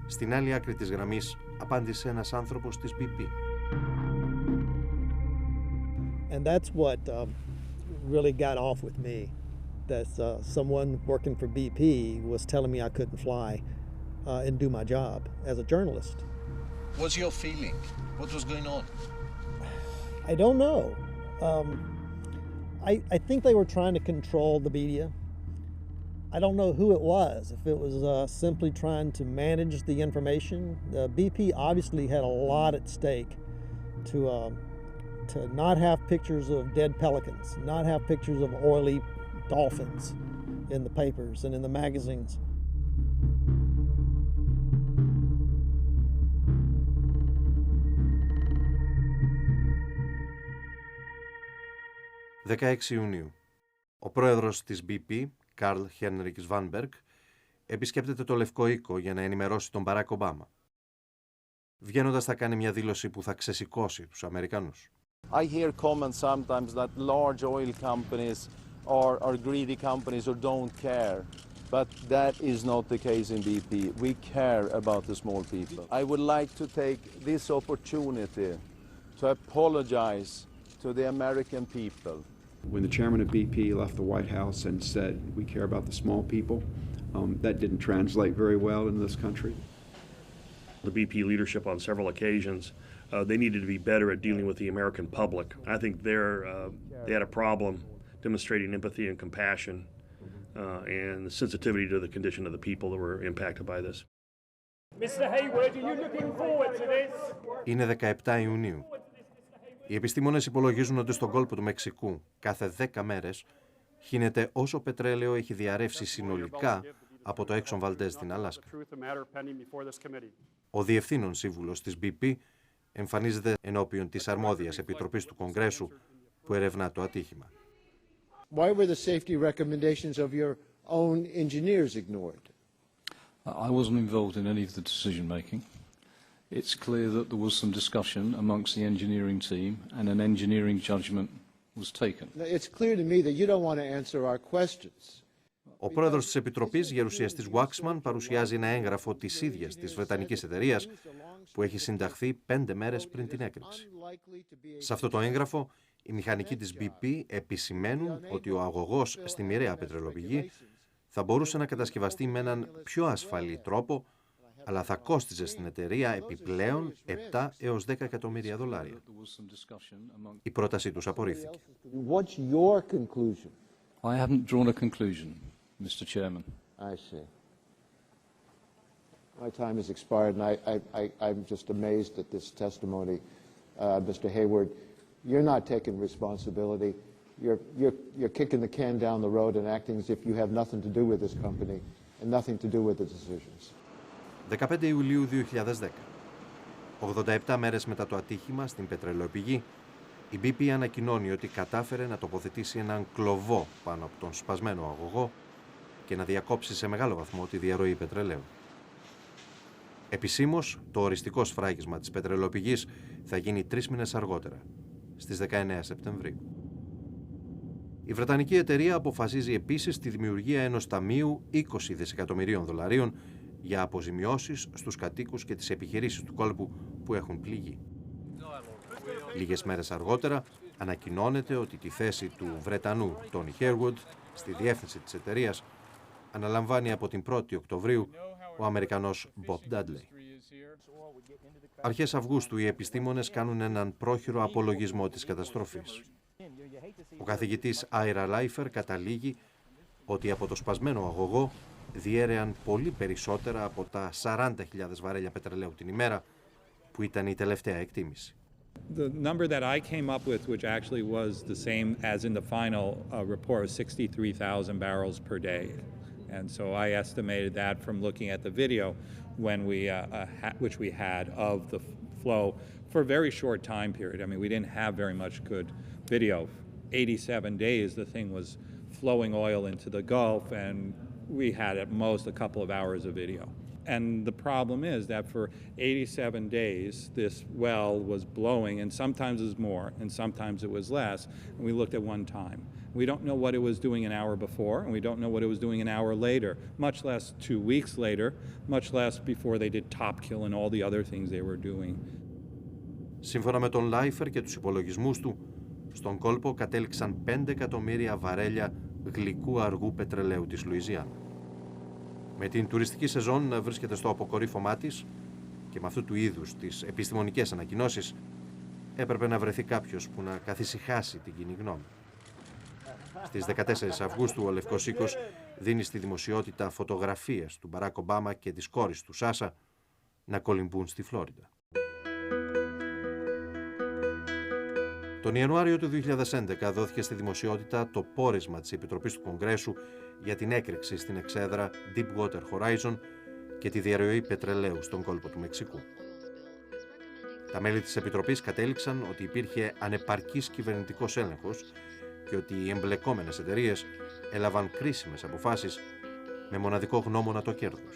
[SPEAKER 1] στην άλλη άκρη της γραμμής απάντησε ένας άνθρωπος της BP.
[SPEAKER 26] And that's what really got off with me. That someone working for BP was telling me I couldn't fly and do my job as a journalist.
[SPEAKER 6] What's your feeling? What was going on?
[SPEAKER 26] I don't know. I think they were trying to control the media. I don't know who it was, if it was simply trying to manage the information. BP obviously had a lot at stake to not have pictures of dead pelicans, not have pictures of oily dolphins in the papers and in the magazines.
[SPEAKER 1] «16 Ιουνίου. Ο πρόεδρος της BP, Καρλ Χένρικ Σβάνμπεργκ, επισκέπτεται το Λευκό Οίκο για να ενημερώσει τον Μπαράκ Ομπάμα. Βγαίνοντας θα κάνει μια δήλωση που θα ξεσηκώσει τους Αμερικανούς.
[SPEAKER 7] I hear comments sometimes that large oil companies are greedy companies or don't care. But that is not the case in BP. We care about the small people. I would like to take this opportunity to apologize to the American people.
[SPEAKER 8] When the chairman of BP left the White House and said, we care about the small people, that didn't translate very well in this country.
[SPEAKER 13] The BP leadership on several occasions, they needed to be better at dealing with the American public. I think they had a problem demonstrating empathy and compassion and the sensitivity to the condition of the people that were impacted by this.
[SPEAKER 2] Mr. Hayward, are you looking forward to this?
[SPEAKER 1] Είναι 17 Ιουνίου. Οι επιστήμονες υπολογίζουν ότι στον κόλπο του Μεξικού κάθε 10 μέρες χύνεται όσο πετρέλαιο έχει διαρρεύσει συνολικά από το Exxon Valdez στην Αλάσκα. Ο διευθύνων σύμβουλος της BP εμφανίζεται ενώπιον της αρμόδιας επιτροπής του Κογκρέσου που ερευνά το ατύχημα.
[SPEAKER 10] Why were the safety recommendations of your own engineers ignored?
[SPEAKER 25] I wasn't involved in any of the decision making. It's clear that there was some discussion amongst the engineering team and an engineering judgment was taken.
[SPEAKER 10] It's clear to me that you don't want to answer our questions.
[SPEAKER 1] Ο πρόεδρος της Επιτροπής, γερουσιαστής Waxman, παρουσιάζει ένα έγγραφο της ίδιας της βρετανικής εταιρείας που έχει συνταχθεί 5 μέρες πριν την έκρηξη. Σε αυτό το έγγραφο, οι μηχανικοί της BP επισημαίνουν ότι ο αγωγός στη μοιραία πετρελαιοπηγή θα μπορούσε να κατασκευαστεί με έναν πιο ασφαλή τρόπο, αλλά θα κόστιζε στην εταιρεία επιπλέον 7 έως 10 εκατομμύρια δολάρια. Η πρότασή τους απορρίφθηκε.
[SPEAKER 10] What's your conclusion?
[SPEAKER 25] I haven't drawn a conclusion, Mr. Chairman.
[SPEAKER 10] I see. My time has expired, and I'm just amazed at this testimony. Mr. Hayward, you're not taking responsibility. You're kicking the can down the road and acting as if you have nothing to do with this company and nothing to do with the decisions.
[SPEAKER 1] 15 Ιουλίου 2010. 87 μέρες μετά το ατύχημα στην πετρελαιοπηγή, η BP ανακοινώνει ότι κατάφερε να τοποθετήσει έναν κλωβό πάνω από τον σπασμένο αγωγό και να διακόψει σε μεγάλο βαθμό τη διαρροή πετρελαίου. Επισήμως, το οριστικό σφράγισμα της πετρελαιοπηγής θα γίνει 3 μήνες αργότερα, στις 19 Σεπτεμβρίου. Η βρετανική εταιρεία αποφασίζει επίσης τη δημιουργία ενός ταμείου 20 δισεκατομμυρίων δολαρίων για αποζημιώσεις στους κατοίκους και τις επιχειρήσεις του κόλπου που έχουν πληγεί. Λίγες μέρες αργότερα ανακοινώνεται ότι τη θέση του Βρετανού Τόνι Hayward στη διεύθυνση της εταιρείας αναλαμβάνει από την 1η Οκτωβρίου ο Αμερικανός Bob Dudley. Αρχές Αυγούστου οι επιστήμονες κάνουν έναν πρόχειρο απολογισμό της καταστροφής. Ο καθηγητής Άιρα Λάιφερ καταλήγει ότι από το σπασμένο αγωγό διέρεαν πολύ περισσότερα από τα 40.000 βαρέλια πετρελαίου την ημέρα, που ήταν η τελευταία εκτίμηση.
[SPEAKER 9] The number that I came up with, which actually was the same as in the final report, was 63,000 barrels per day. And so I estimated that from looking at the video when which we had of the flow for a very short time period. I mean, we didn't have very much good video. 87 days, the thing was flowing oil into the Gulf, and we had at most a couple of hours of video. And the problem is that for 87 days, this well was blowing, and sometimes it was more, and sometimes it was less, and we looked at one time. We don't know what it was doing an hour before, and we don't know what it was doing an hour later, much less 2 weeks later, much less before they did top kill and all the other things they were doing.
[SPEAKER 1] Σύμφωνα με τον Λάιφερ και τους υπολογισμούς του, στον κόλπο κατέληξαν 5 εκατομμύρια βαρέλια γλυκού αργού πετρελαίου της Λουιζιάννα. Με την τουριστική σεζόν να βρίσκεται στο αποκορύφωμά της και με αυτού του είδους τις επιστημονικές ανακοινώσεις, έπρεπε να βρεθεί κάποιος που να καθησυχάσει την κοινή γνώμη. Στις 14 Αυγούστου ο Λευκός Οίκος δίνει στη δημοσιότητα φωτογραφίες του Μπαράκ Ομπάμα και της κόρης του Σάσα να κολυμπούν στη Φλόριντα. Τον Ιανουάριο του 2011 δόθηκε στη δημοσιότητα το πόρισμα της Επιτροπής του Κογκρέσου για την έκρηξη στην εξέδρα Deepwater Horizon και τη διαρροή πετρελαίου στον κόλπο του Μεξικού. Τα μέλη της Επιτροπής κατέληξαν ότι υπήρχε ανεπαρκής κυβερνητικός έλεγχος και ότι οι εμπλεκόμενες εταιρείες έλαβαν κρίσιμες αποφάσεις με μοναδικό γνώμονα το κέρδος.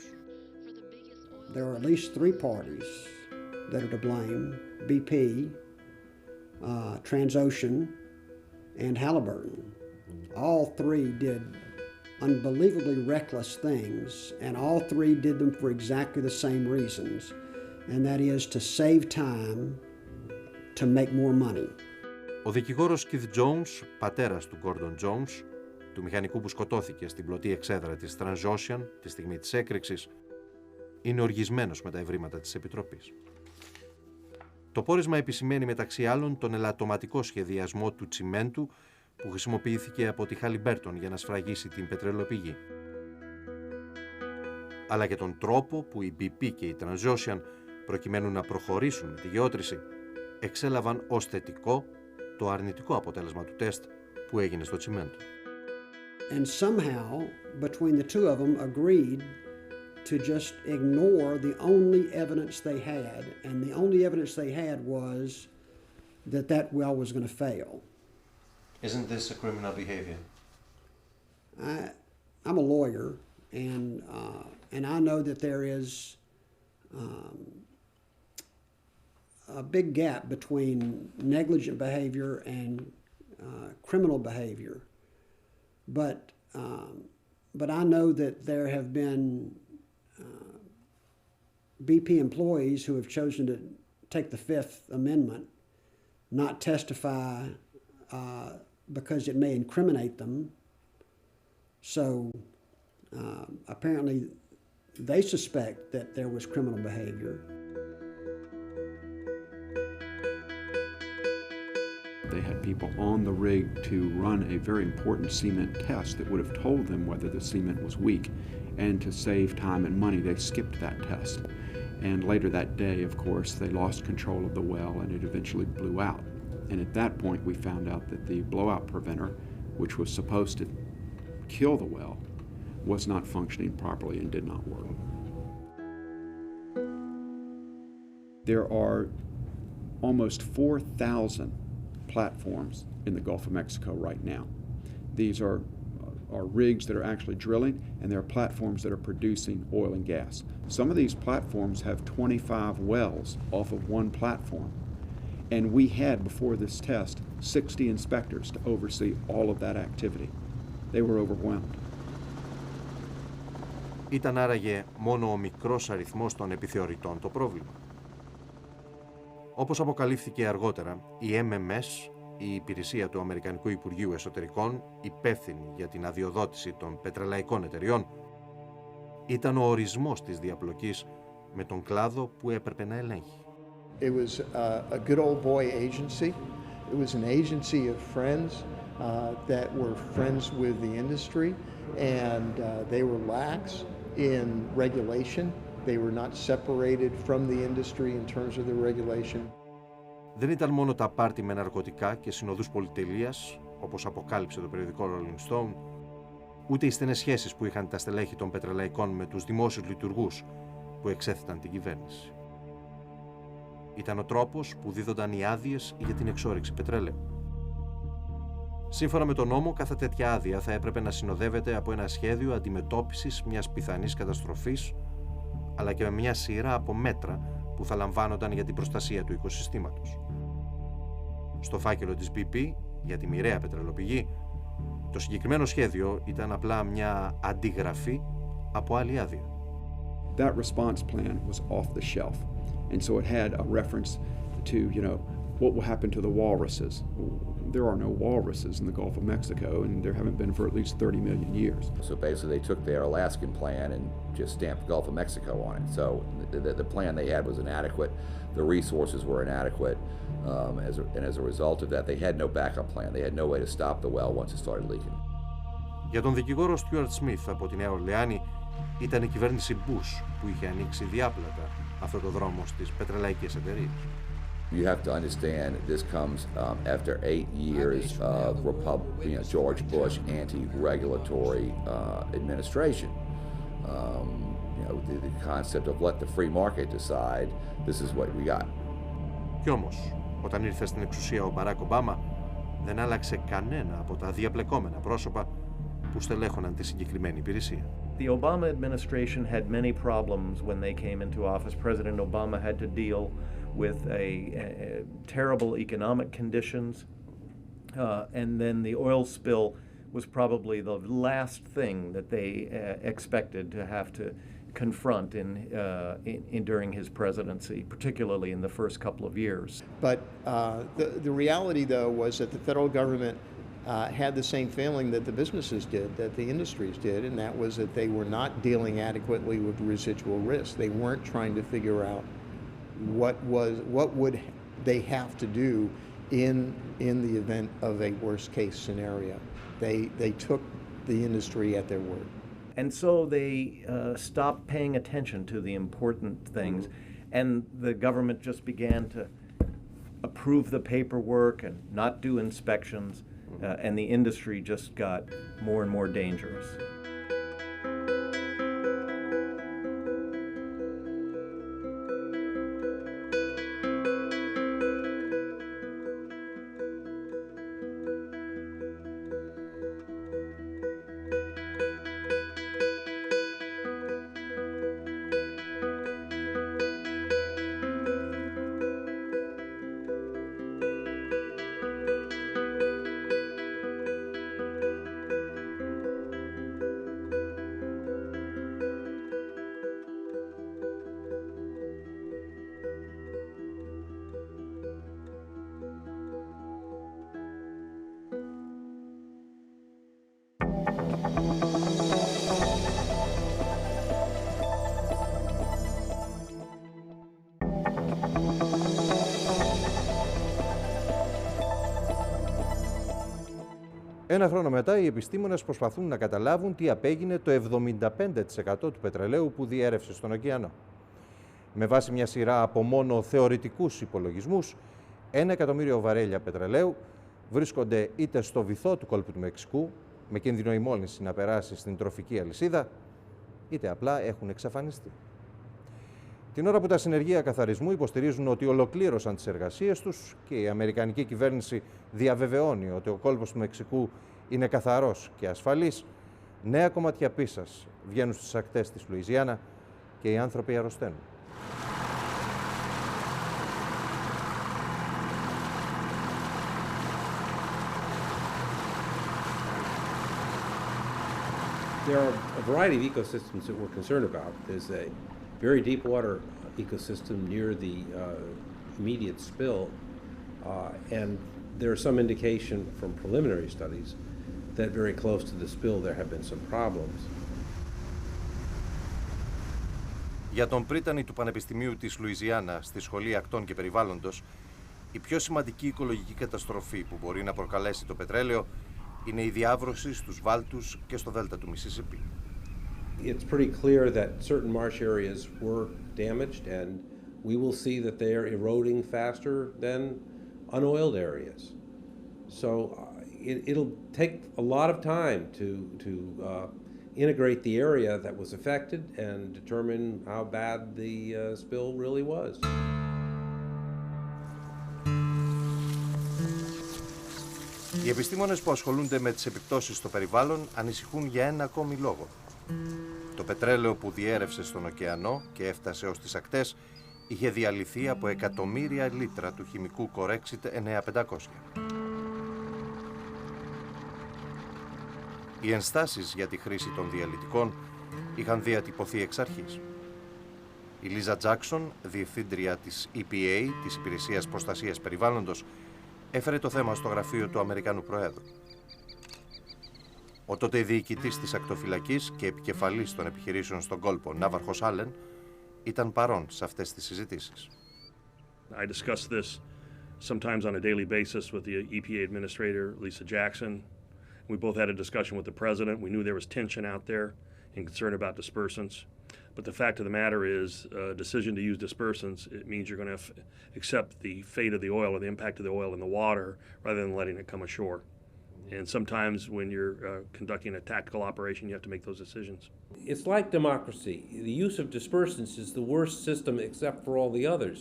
[SPEAKER 11] There are at least 3 parties that are to blame: BP, Transocean, and Halliburton. All 3 did unbelievably reckless things, and all three did them for exactly the same reasons, and that is to save time, to make more money.
[SPEAKER 1] Ο δικηγόρος Keith Jones, πατέρας του Gordon Jones, του μηχανικού που σκοτώθηκε στην πλωτή εξέδρα της Transocean τη στιγμή της έκρηξης, είναι οργισμένος με τα ευρήματα της Επιτροπής. Το πόρισμα επισημαίνει μεταξύ άλλων τον ελαττωματικό σχεδιασμό του τσιμέντου που χρησιμοποιήθηκε από τη Halliburton για να σφραγίσει την πετρελαιοπηγή, αλλά και τον τρόπο που η BP και η Transocean, προκειμένου να προχωρήσουν με τη γεώτρηση, εξέλαβαν ως θετικό το αρνητικό αποτέλεσμα του τεστ που έγινε στο τσιμέντο.
[SPEAKER 11] And somehow, between the two of them, agreed to just ignore the only evidence they had, and the only evidence they had was that that well was going to fail.
[SPEAKER 5] Isn't this a criminal behavior?
[SPEAKER 11] I'm a lawyer, and I know that there is a big gap between negligent behavior and criminal behavior. But I know that there have been BP employees who have chosen to take the Fifth Amendment, not testify because it may incriminate them. So apparently they suspect that there was criminal behavior.
[SPEAKER 8] They had people on the rig to run a very important cement test that would have told them whether the cement was weak. And to save time and money, they skipped that test. And later that day, of course, they lost control of the well and it eventually blew out. And at that point, we found out that the blowout preventer, which was supposed to kill the well, was not functioning properly and did not work. There are almost 4,000 platforms in the Gulf of Mexico right now. These are rigs that are actually drilling, and there are platforms that are producing oil and gas. Some of these platforms have 25 wells off of one platform. And we had, before this test, 60 inspectors to oversee all of that activity. They were overwhelmed.
[SPEAKER 1] Ήταν άραγε μόνο ο μικρός αριθμός των επιθεωρητών το πρόβλημα? Όπως αποκαλύφθηκε αργότερα, η MMS, η υπηρεσία του Αμερικανικού Υπουργείου Εσωτερικών, υπεύθυνη για την αδειοδότηση των πετρελαϊκών εταιριών, ήταν ο ορισμός της διαπλοκής με τον κλάδο που έπρεπε να ελέγχει.
[SPEAKER 26] It was a good old boy agency. It was an agency of friends that were friends with the industry, and they were lax in regulation. They were not separated from the industry in terms of the regulation.
[SPEAKER 1] Δεν ήταν μόνο τα πάρτι με ναρκωτικά και συνοδούς πολυτελείας, όπως αποκάλυψε το περιοδικό Rolling Stone, ούτε οι στενές σχέσεις που είχαν τα στελέχη των πετρελαϊκών με τους δημόσιους λειτουργούς που εξέθεταν την κυβέρνηση. Ήταν ο τρόπος που δίδονταν οι άδειες για την εξόρυξη πετρέλαιου. Σύμφωνα με τον νόμο, κάθε τέτοια άδεια θα έπρεπε να συνοδεύεται από ένα σχέδιο αντιμετώπισης μιας πιθανής καταστροφής, αλλά και με μια σειρά από μέτρα που θα λαμβάνονταν για την προστασία του οικοσυστήματος. Στο φάκελο της BP για τη μοιραία πετρελαιοπηγή, το συγκεκριμένο σχέδιο ήταν απλά μια αντιγραφή από άλλη άδεια.
[SPEAKER 8] That response plan was off the shelf, and so it had a reference to, what will happen to the walruses. There are no walruses in the Gulf of Mexico, and there haven't been for at least 30 million years.
[SPEAKER 12] So basically they took their Alaskan plan and just stamped Gulf of Mexico on it. So the plan they had was inadequate, the resources were inadequate, and as a result of that they had no backup plan. They had no way to stop the well once it started leaking.
[SPEAKER 1] Για τον δικηγόρο Stuart Smith από τη Νέα Ορλεάνη, ήταν η κυβέρνηση Bush που είχε ανοίξει διάπλατα αυτό το δρόμο στις πετρελαϊκές εταιρείες.
[SPEAKER 12] You have to understand this comes after 8 years of George Bush anti-regulatory administration. The concept of let the free market decide, this is what we got.
[SPEAKER 1] Κι όμως, όταν ήρθε στην εξουσία ο Μπαράκ Ομπάμα, δεν άλλαξε κανένα από τα διαπλεκόμενα πρόσωπα που στελέχωναν τη συγκεκριμένη υπηρεσία.
[SPEAKER 15] The Obama administration had many problems when they came into office. President Obama had to deal with a terrible economic conditions, and then the oil spill was probably the last thing that they expected to have to confront during his presidency, particularly in the first couple of years.
[SPEAKER 26] But the reality, though, was that the federal government had the same failing that the businesses did, that the industries did, and that was that they were not dealing adequately with residual risk. They weren't trying to figure out what would they have to do in the event of a worst case scenario. They took the industry at their word.
[SPEAKER 15] And so they stopped paying attention to the important things, and the government just began to approve the paperwork and not do inspections, and the industry just got more and more dangerous.
[SPEAKER 1] Ένα χρόνο μετά, οι επιστήμονες προσπαθούν να καταλάβουν τι απέγινε το 75% του πετρελαίου που διέρευσε στον ωκεανό. Με βάση μια σειρά από μόνο θεωρητικούς υπολογισμούς, 1 εκατομμύριο βαρέλια πετρελαίου βρίσκονται είτε στο βυθό του κόλπου του Μεξικού, με κίνδυνο η μόλυνση να περάσει στην τροφική αλυσίδα, είτε απλά έχουν εξαφανιστεί. Την ώρα που τα συνεργεία καθαρισμού υποστηρίζουν ότι ολοκλήρωσαν τις εργασίες τους και η αμερικανική κυβέρνηση διαβεβαιώνει ότι ο κόλπος του Μεξικού είναι καθαρός και ασφαλής, νέα κομματιά πίσας βγαίνουν στις ακτές της Λουιζιάννα και οι άνθρωποι αρρωσταίνουν.
[SPEAKER 14] There are a variety of ecosystems that we're concerned about. There's a very deep water ecosystem near the immediate spill, and there is some indication from preliminary studies that very close to the spill there have been some problems.
[SPEAKER 1] Για τον πρίτανη του Πανεπιστημίου της Λουιζιάννα στη Σχολή Ακτών και Περιβάλλοντος, η πιο σημαντική οικολογική καταστροφή που μπορεί να προκαλέσει το πετρέλαιο είναι η διάβρωση στους βάλτους και στο δέλτα του Μισισιπί.
[SPEAKER 14] It's pretty clear that certain marsh areas were damaged, and we will see that they are eroding faster than unoiled areas. So it'll take a lot of time to integrate the area that was affected and determine how bad the spill really was.
[SPEAKER 1] Οι επιστήμονες που ασχολούνται με τις επιπτώσεις στο περιβάλλον ανησυχούν για ένα ακόμη λόγο. Το πετρέλαιο που διέρευσε στον ωκεανό και έφτασε ως τις ακτές είχε διαλυθεί από εκατομμύρια λίτρα του χημικού Corexit 9500. Οι ενστάσεις για τη χρήση των διαλυτικών είχαν διατυπωθεί εξ αρχής. Η Λίζα Τζάκσον, διευθύντρια της EPA, της Υπηρεσίας Προστασίας Περιβάλλοντος, έφερε το θέμα στο γραφείο του Αμερικανού Προέδρου. Ο τότε διοικητής της ακτοφυλακής και επικεφαλής των επιχειρήσεων στον κόλπο, Ναύαρχος Άλεν, ήταν παρόν σε αυτές τις συζητήσεις.
[SPEAKER 13] I discussed this sometimes on a daily basis with the EPA administrator, Lisa Jackson. We both had a discussion with the president. We knew there was tension out there and concern about dispersants. But the fact of the matter is, a decision to use dispersants, it means you're going to accept the fate of the oil or the impact of the oil in the water rather than letting it come ashore. And sometimes when you're conducting a tactical operation, you have to make those decisions.
[SPEAKER 14] It's like democracy. The use of dispersants is the worst system except for all the others.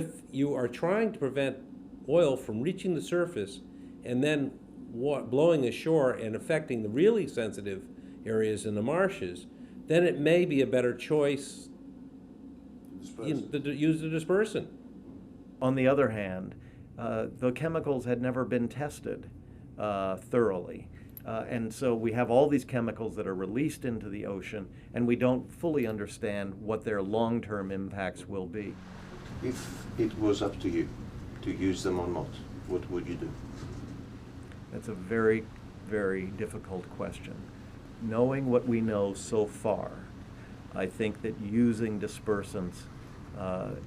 [SPEAKER 14] If you are trying to prevent oil from reaching the surface and then blowing ashore and affecting the really sensitive areas in the marshes, then it may be a better choice to use the dispersant.
[SPEAKER 15] On the other hand, the chemicals had never been tested thoroughly. And so we have all these chemicals that are released into the ocean, and we don't fully understand what their long-term impacts will be.
[SPEAKER 5] If it was up to you to use them or not, what would you do?
[SPEAKER 15] That's a very, very difficult question. Knowing what we know so far, I think that using dispersants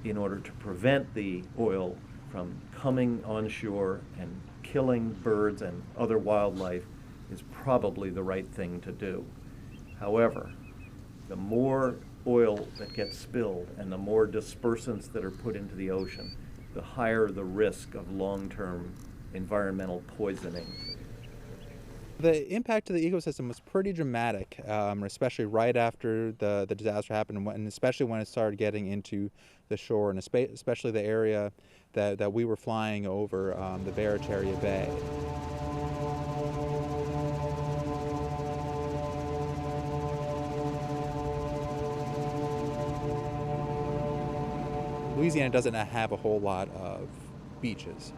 [SPEAKER 15] in order to prevent the oil from coming onshore and killing birds and other wildlife is probably the right thing to do. However, the more oil that gets spilled and the more dispersants that are put into the ocean, the higher the risk of long-term environmental poisoning.
[SPEAKER 9] The impact to the ecosystem was pretty dramatic, especially right after the disaster happened, and especially when it started getting into the shore, and especially the area that we were flying over, the Barataria Bay. Louisiana doesn't have a whole lot of beaches,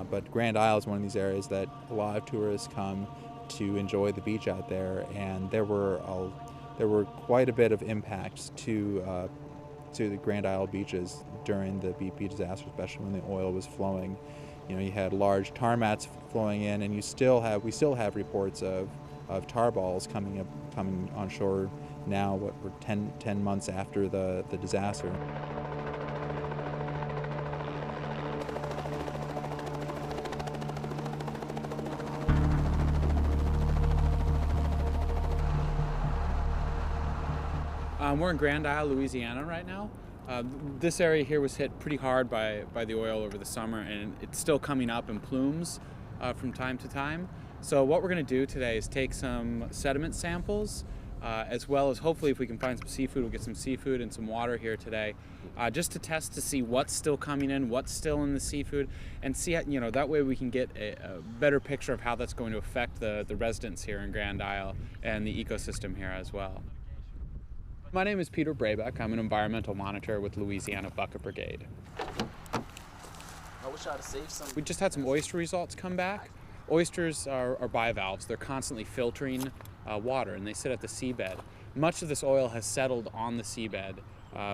[SPEAKER 9] but Grand Isle is one of these areas that a lot of tourists come to enjoy the beach out there, and there were quite a bit of impacts to the Grand Isle beaches during the BP disaster, especially when the oil was flowing. You know, you had large tar mats flowing in, and we still have reports of tar balls coming on shore now. We're 10 months after the disaster.
[SPEAKER 16] We're in Grand Isle, Louisiana right now. This area here was hit pretty hard by the oil over the summer, and it's still coming up in plumes from time to time. So what we're going to do today is take some sediment samples, as well as hopefully if we can find some seafood, we'll get some seafood and some water here today, just to test to see what's still coming in, what's still in the seafood, and see, you know, that way we can get a better picture of how that's going to affect the residents here in Grand Isle and the ecosystem here as well. My name is Peter Brabeck. I'm an environmental monitor with Louisiana Bucket Brigade. We just had some oyster results come back. Oysters are bivalves. They're constantly filtering water, and they sit at the seabed. Much of this oil has settled on the seabed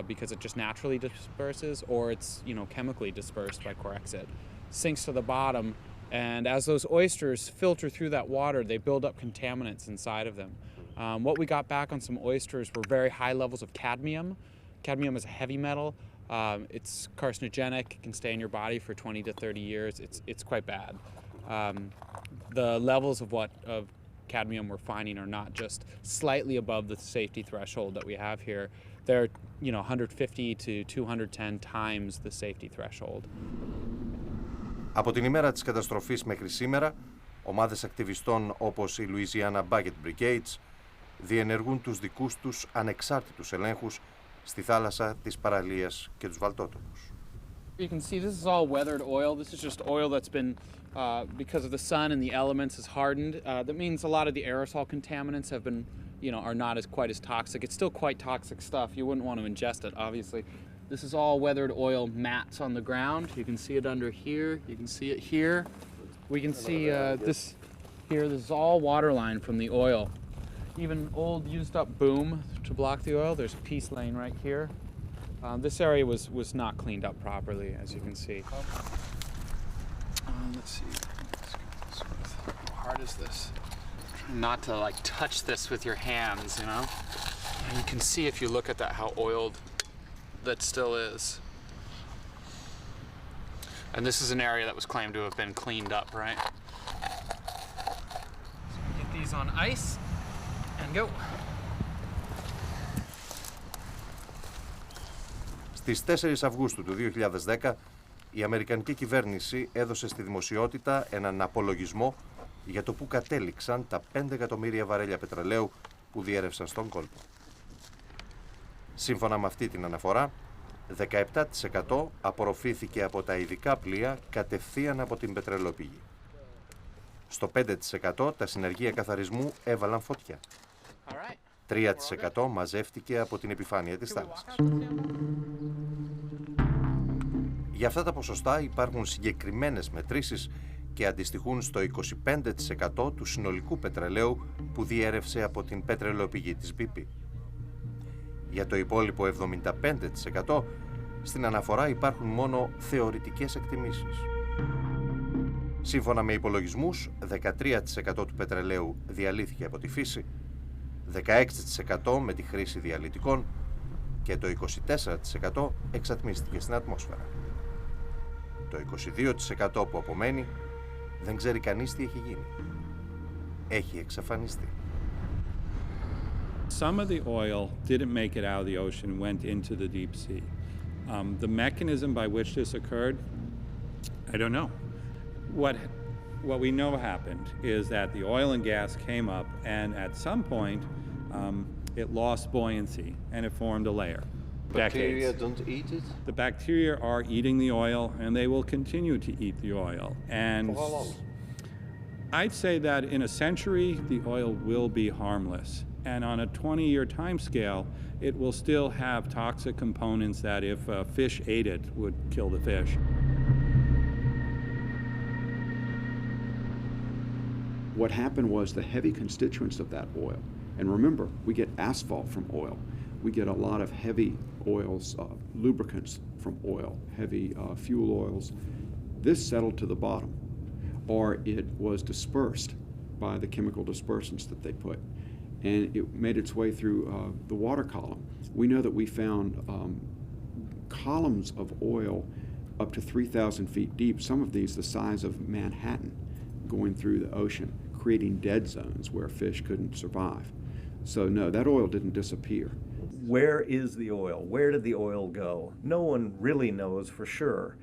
[SPEAKER 16] because it just naturally disperses, or it's, you know, chemically dispersed by Corexit. Sinks to the bottom, and as those oysters filter through that water, they build up contaminants inside of them. What we got back on some oysters were very high levels of cadmium. Cadmium is a heavy metal. It's carcinogenic. It can stay in your body for 20 to 30 years. It's quite bad. The levels of cadmium we're finding are not just slightly above the safety threshold that we have here. They're, you know, 150 to 210 times the safety threshold.
[SPEAKER 1] Από την ημέρα της καταστροφής μέχρι σήμερα, ομάδες ακτιβιστών όπως η Louisiana Bucket Brigades διενεργούν τους δικούς τους ανεξάρτητους ελέγχους στη θάλασσα, της παραλίας και τους βαλτότοπους.
[SPEAKER 16] You can see this is all weathered oil. This is just oil that's been, because of the sun and the elements, has hardened. That means a lot of the aerosol contaminants have been, you know, are not quite as toxic. It's still quite toxic stuff. You wouldn't want to ingest it, obviously. This is all weathered oil mats on the ground. You can see it under here. You can see it here. We can see this here. This is all waterline from the oil. Even old used up boom to block the oil. There's a piece laying right here. This area was not cleaned up properly, as you can see. Let's see. How hard is this? Try not to like touch this with your hands, you know. And you can see if you look at that how oiled that still is. And this is an area that was claimed to have been cleaned up, right? So we get these on ice and go.
[SPEAKER 1] Στις 4 Αυγούστου του 2010, η Αμερικανική κυβέρνηση έδωσε στη δημοσιότητα έναν απολογισμό για το που κατέληξαν τα 5 εκατομμύρια βαρέλια πετρελαίου που διέρευσαν στον κόλπο. Σύμφωνα με αυτή την αναφορά, 17% απορροφήθηκε από τα ειδικά πλοία κατευθείαν από την πετρελαιοπήγη. Στο 5% τα συνεργεία καθαρισμού έβαλαν φωτιά. 3% μαζεύτηκε από την επιφάνεια της θάλασσας. Για αυτά τα ποσοστά υπάρχουν συγκεκριμένες μετρήσεις και αντιστοιχούν στο 25% του συνολικού πετρελαίου που διέρευσε από την πετρελαιοπηγή της BP. Για το υπόλοιπο 75% στην αναφορά υπάρχουν μόνο θεωρητικές εκτιμήσεις. Σύμφωνα με υπολογισμούς, 13% του πετρελαίου διαλύθηκε από τη φύση, 16% με τη χρήση διαλυτικών και το 24% εξατμίστηκε στην ατμόσφαιρα. Το 22% που απομένει δεν ξέρει κανείς τι έχει γίνει. Έχει εξαφανιστεί.
[SPEAKER 17] Some of the oil didn't make it out of the ocean, went into the deep sea. The mechanism by which this occurred, I don't know. What we know happened is that the oil and gas came up, and at some point, it lost buoyancy, and it formed a layer.
[SPEAKER 5] Bacteria don't eat it?
[SPEAKER 17] The bacteria are eating the oil, and they will continue to eat the oil. And
[SPEAKER 5] for how long?
[SPEAKER 17] I'd say that in a century, the oil will be harmless. And on a 20-year time scale, it will still have toxic components that if fish ate it would kill the fish.
[SPEAKER 8] What happened was the heavy constituents of that oil, and remember, we get asphalt from oil. We get a lot of heavy oils, lubricants from oil, heavy fuel oils. This settled to the bottom, or it was dispersed by the chemical dispersants that they put, and it made its way through the water column. We know that we found columns of oil up to 3,000 feet deep, some of these the size of Manhattan, going through the ocean, creating dead zones where fish couldn't survive. So no, that oil didn't disappear.
[SPEAKER 15] Where is the oil? Where did the oil go? No one really knows for sure.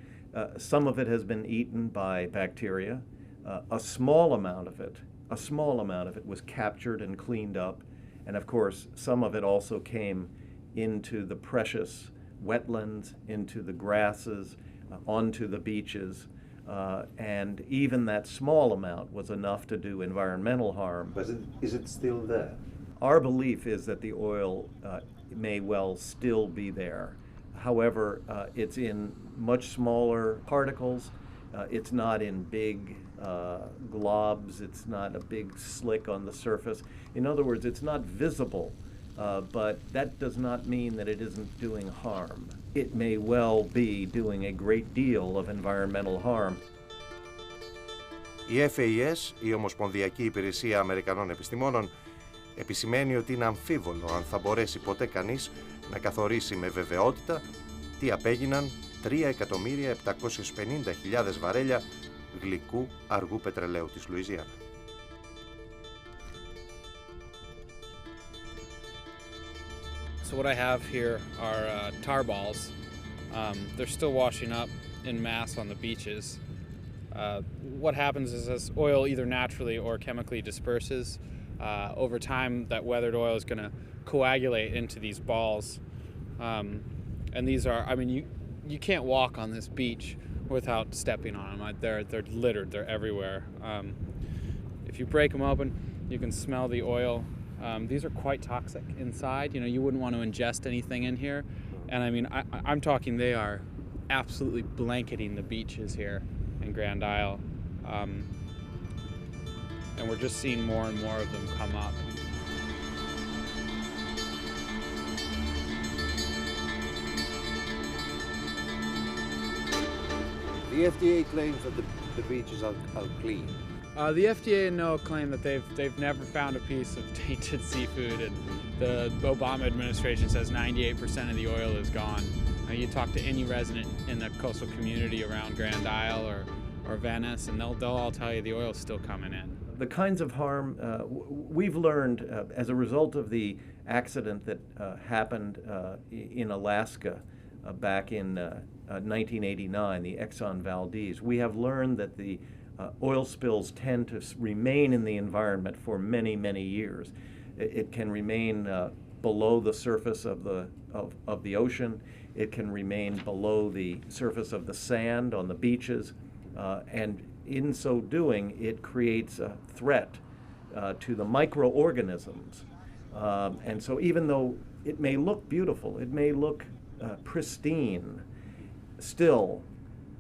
[SPEAKER 15] Some of it has been eaten by bacteria. A small amount of it was captured and cleaned up. And of course, some of it also came into the precious wetlands, into the grasses, onto the beaches. And even that small amount was enough to do environmental harm.
[SPEAKER 5] But is it still there?
[SPEAKER 15] Our belief is that the oil may well still be there. However, it's in much smaller particles. It's not in big globs. It's not a big slick on the surface. In other words, it's not visible, but that does not mean that it isn't doing harm. It may well be doing a great deal of environmental harm.
[SPEAKER 1] Η FAS, η Ομοσπονδιακή Υπηρεσία Αμερικανών Επιστημόνων, επισημαίνει ότι είναι αμφίβολο αν θα μπορέσει ποτέ κανείς να καθορίσει με βεβαιότητα τι απέγιναν 3.750.000 βαρέλια γλυκού αργού πετρελαίου της Λουιζιάννα.
[SPEAKER 16] So what I have here are tar balls. They're still washing up in mass on the beaches. What happens is as oil either naturally or chemically disperses, over time that weathered oil is going to coagulate into these balls. And these are, I mean, you can't walk on this beach without stepping on them. They're littered, they're everywhere. If you break them open, you can smell the oil. These are quite toxic inside. You know, you wouldn't want to ingest anything in here. And I mean, I'm talking they are absolutely blanketing the beaches here in Grand Isle. And we're just seeing more and more of them come up.
[SPEAKER 5] The FDA claims that the beaches are clean.
[SPEAKER 16] The FDA and NOAA claim that they've never found a piece of tainted seafood, and the Obama administration says 98% of the oil is gone. You talk to any resident in the coastal community around Grand Isle or Venice, and they'll all tell you the oil's still coming in.
[SPEAKER 15] The kinds of harm we've learned as a result of the accident that happened in Alaska back in 1989, the Exxon Valdez, we have learned that the oil spills tend to remain in the environment for many, many years. It can remain below the surface of the ocean. It can remain below the surface of the sand on the beaches. And in so doing, it creates a threat to the microorganisms. And so even though it may look beautiful, it may look pristine, still,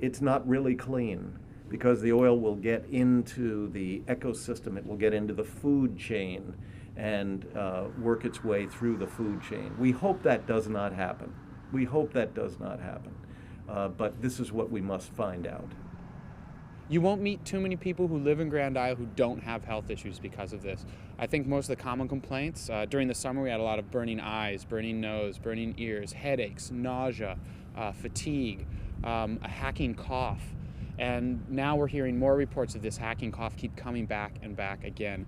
[SPEAKER 15] it's not really clean. because the oil will get into the ecosystem, it will get into the food chain and work its way through the food chain. We hope that does not happen. We hope that does not happen. But this is what we must find out.
[SPEAKER 16] You won't meet too many people who live in Grand Isle who don't have health issues because of this. I think most of the common complaints, during the summer we had a lot of burning eyes, burning nose, burning ears, headaches, nausea, fatigue, a hacking cough. And now we're hearing more reports of this hacking cough keep coming back and back again.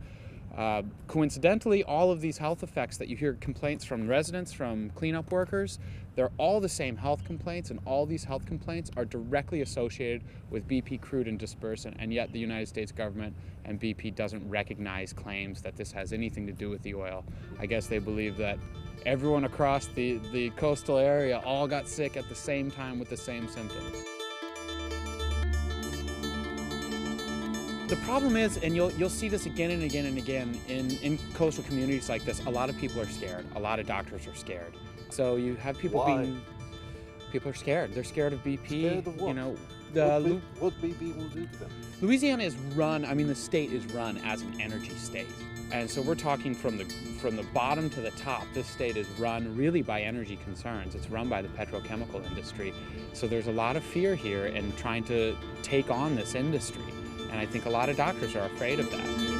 [SPEAKER 16] Coincidentally, all of these health effects that you hear complaints from residents, from cleanup workers, they're all the same health complaints, and all these health complaints are directly associated with BP crude and dispersant, and yet the United States government and BP doesn't recognize claims that this has anything to do with the oil. I guess they believe that everyone across the coastal area all got sick at the same time with the same symptoms. The problem is, and you'll see this again and again and again in coastal communities like this, a lot of people are scared. A lot of doctors are scared. So you have people people are scared. They're scared of BP.
[SPEAKER 1] Scared of what?
[SPEAKER 16] You know,
[SPEAKER 1] what BP will do to them.
[SPEAKER 16] Louisiana is run, I mean the state is run as an energy state. And so we're talking from the bottom to the top. This state is run really by energy concerns. It's run by the petrochemical industry. So there's a lot of fear here in trying to take on this industry. And I think a lot of doctors are afraid of that.